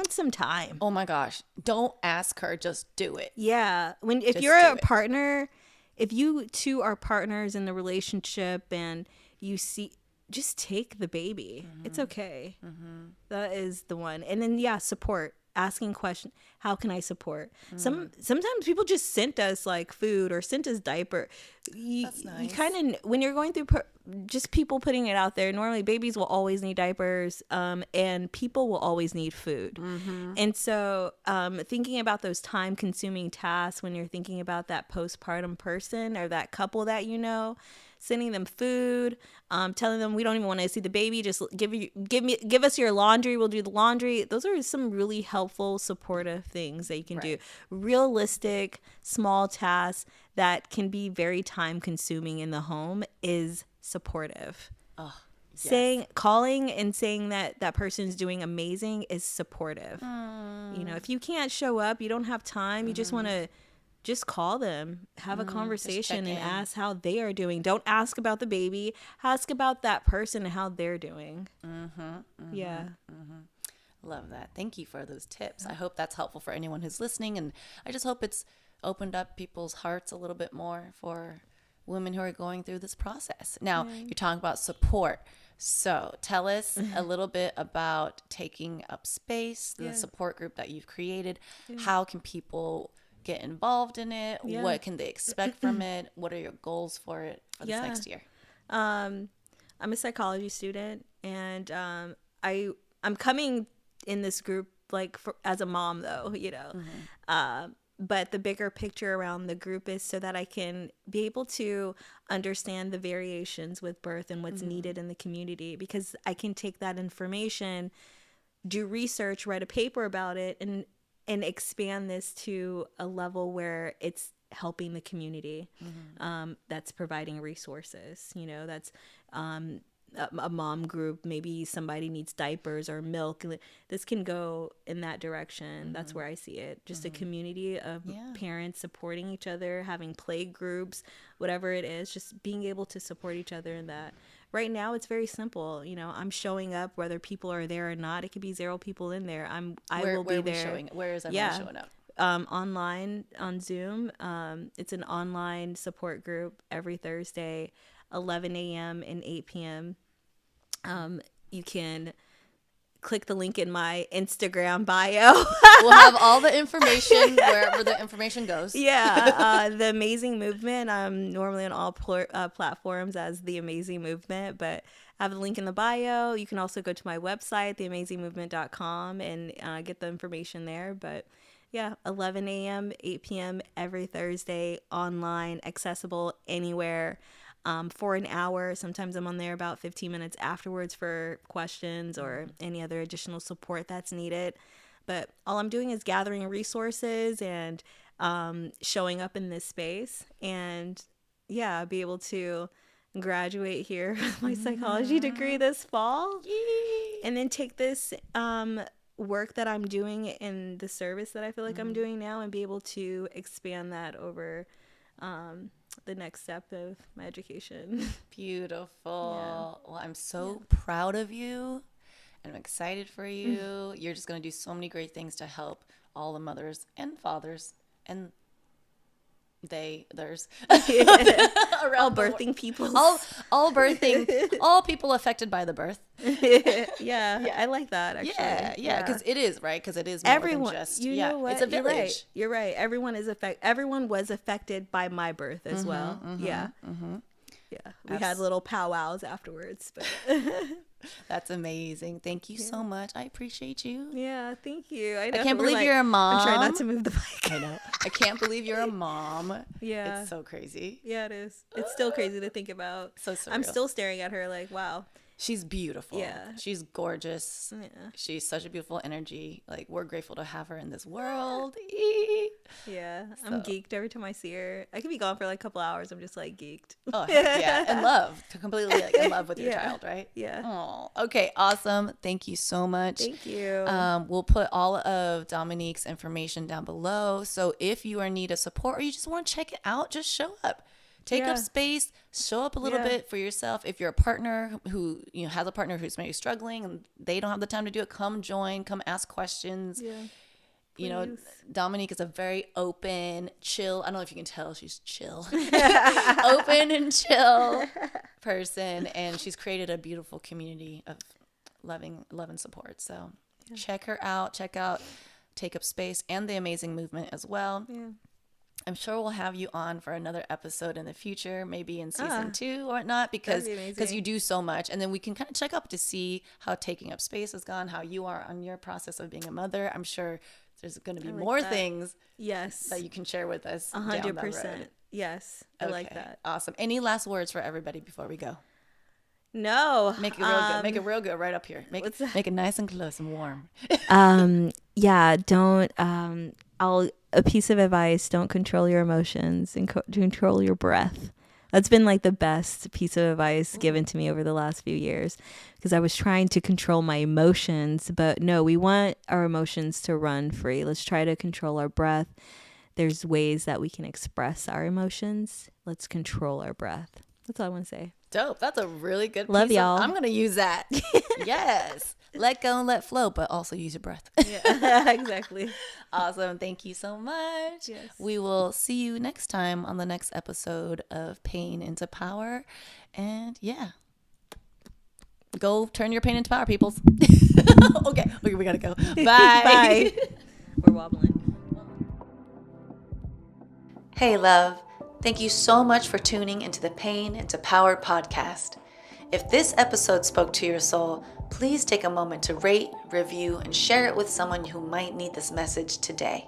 [SPEAKER 3] some time.
[SPEAKER 2] Oh my gosh, don't ask her, just do it.
[SPEAKER 3] Yeah, if you're a partner, if you two are partners in the relationship and you see, just take the baby. It's okay. That is the one. And then support. Asking questions. How can I support? Sometimes people just sent us like food or sent us diaper.
[SPEAKER 2] That's nice.
[SPEAKER 3] You kind of, when you're going through just people putting it out there, normally babies will always need diapers, and people will always need food. And so thinking about those time consuming tasks when you're thinking about that postpartum person or that couple that you know, sending them food, telling them we don't even want to see the baby, just give us your laundry, we'll do the laundry. Those are some really helpful, supportive things that you can do. Realistic, small tasks that can be very time consuming in the home is supportive. Calling and saying that person's doing amazing is supportive. You know, if you can't show up, you don't have time, you just want to just call them, have a conversation, and ask how they are doing. Don't ask about the baby. Ask about that person and how they're doing.
[SPEAKER 2] Love that. Thank you for those tips. I hope that's helpful for anyone who's listening, and I just hope it's opened up people's hearts a little bit more for women who are going through this process. Now, you're talking about support. So tell us a little bit about Taking Up Space, the support group that you've created. How can people get involved in it? What can they expect from it? What are your goals for it for this next year?
[SPEAKER 3] I'm a psychology student, and I'm coming in this group like as a mom, though, you know. But the bigger picture around the group is so that I can be able to understand the variations with birth and what's needed in the community, because I can take that information, do research, write a paper about it, and expand this to a level where it's helping the community. That's providing resources, you know, that's a mom group, maybe somebody needs diapers or milk. This can go in that direction. That's where I see it. Just a community of parents supporting each other, having play groups, whatever it is, just being able to support each other in that. Right now, it's very simple. You know, I'm showing up whether people are there or not. It could be 0 people in there. I will be there.
[SPEAKER 2] Where is everyone showing up?
[SPEAKER 3] online on Zoom. It's an online support group every Thursday, 11 a.m. and 8 p.m. You can click the link in my Instagram bio.
[SPEAKER 2] We'll have all the information wherever the information goes.
[SPEAKER 3] Yeah, The Amazing Movement. I'm normally on all platforms as The Amazing Movement, but I have the link in the bio. You can also go to my website, theamazingmovement.com, and get the information there. But yeah, 11 a.m., 8 p.m. every Thursday, online, accessible anywhere. For an hour. Sometimes I'm on there about 15 minutes afterwards for questions or any other additional support that's needed. But all I'm doing is gathering resources and showing up in this space, and yeah, be able to graduate here with my psychology degree this fall. Yay. And then take this work that I'm doing in the service that I feel like I'm doing now and be able to expand that over the next step of my education.
[SPEAKER 2] Beautiful.
[SPEAKER 3] Yeah.
[SPEAKER 2] Well, I'm so proud of you, and I'm excited for you. You're just going to do so many great things to help all the mothers and fathers and theirs
[SPEAKER 3] all birthing people,
[SPEAKER 2] all birthing, all people affected by the birth.
[SPEAKER 3] Yeah, I like that actually.
[SPEAKER 2] Yeah, because it is, right, because it is more
[SPEAKER 3] everyone
[SPEAKER 2] than just,
[SPEAKER 3] you know what?
[SPEAKER 2] It's a village.
[SPEAKER 3] You're right. Everyone was affected by my birth as well. Yeah, we had little powwows afterwards, but
[SPEAKER 2] That's amazing. Thank you so much. I appreciate you.
[SPEAKER 3] Yeah, thank you. I
[SPEAKER 2] can't believe you're a mom.
[SPEAKER 3] I'm trying not to move the mic.
[SPEAKER 2] I know. I can't believe you're a mom.
[SPEAKER 3] Yeah.
[SPEAKER 2] It's so crazy.
[SPEAKER 3] Yeah, it is. It's still crazy to think about.
[SPEAKER 2] So surreal.
[SPEAKER 3] I'm still staring at her like, wow.
[SPEAKER 2] She's beautiful.
[SPEAKER 3] Yeah.
[SPEAKER 2] She's gorgeous.
[SPEAKER 3] Yeah.
[SPEAKER 2] She's such a beautiful energy. Like, we're grateful to have her in this world.
[SPEAKER 3] Yeah. I'm geeked every time I see her. I could be gone for like a couple hours. I'm just like geeked.
[SPEAKER 2] Oh, heck yeah. In love. Completely like in love with your child, right?
[SPEAKER 3] Yeah.
[SPEAKER 2] Oh, okay. Awesome. Thank you so much.
[SPEAKER 3] Thank you.
[SPEAKER 2] We'll put all of Dominique's information down below. So if you are in need of support or you just want to check it out, just show up. Take up space, show up a little bit for yourself. If you're a partner who has a partner who's maybe struggling and they don't have the time to do it, come join, come ask questions. Yeah. You know, Dominique is a very open, chill. I don't know if you can tell she's chill. Open and chill person, and she's created a beautiful community of love and support. So check her out. Check out Take Up Space and The Amazing Movement as well. Yeah. I'm sure we'll have you on for another episode in the future, maybe in season 2 or whatnot, because you do so much. And then we can kind of check up to see how Taking Up Space has gone, how you are on your process of being a mother. I'm sure there's going to be more things that you can share with us.
[SPEAKER 3] 100%. Yes. I like that.
[SPEAKER 2] Awesome. Any last words for everybody before we go?
[SPEAKER 3] No.
[SPEAKER 2] Make it real good. Make it real good right up here. Make it nice and close and warm.
[SPEAKER 3] Don't a piece of advice, don't control your emotions and control your breath. That's been like the best piece of advice given to me over the last few years, because I was trying to control my emotions, but no, we want our emotions to run free. Let's try to control our breath. There's ways that we can express our emotions. Let's control our breath. That's all I want to say.
[SPEAKER 2] Dope. That's a really good piece.
[SPEAKER 3] Love y'all.
[SPEAKER 2] I'm going to use that. Yes. Let go and let flow, but also use your breath.
[SPEAKER 3] Yeah, exactly.
[SPEAKER 2] Awesome. Thank you so much.
[SPEAKER 3] Yes.
[SPEAKER 2] We will see you next time on the next episode of Pain into Power. And go turn your pain into power, peoples. Okay, we got to go. Bye.
[SPEAKER 3] Bye. We're wobbling.
[SPEAKER 1] Hey, love. Thank you so much for tuning into the Pain into Power podcast. If this episode spoke to your soul, please take a moment to rate, review, and share it with someone who might need this message today.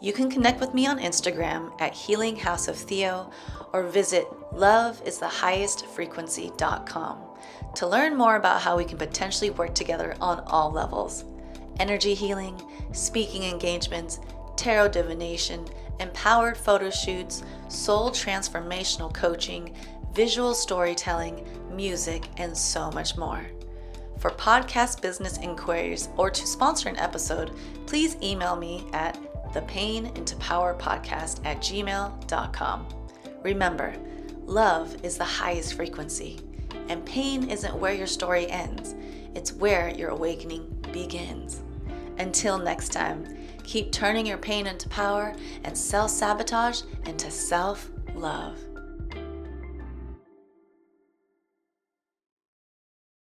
[SPEAKER 1] You can connect with me on Instagram at Healing House of Theo or visit loveisthehighestfrequency.com to learn more about how we can potentially work together on all levels: energy healing, speaking engagements, tarot divination, empowered photo shoots, soul transformational coaching, visual storytelling, music, and so much more. For podcast business inquiries or to sponsor an episode, please email me at thepainintopowerpodcast@gmail.com. Remember, love is the highest frequency, and pain isn't where your story ends. It's where your awakening begins. Until next time, keep turning your pain into power and self-sabotage into self-love.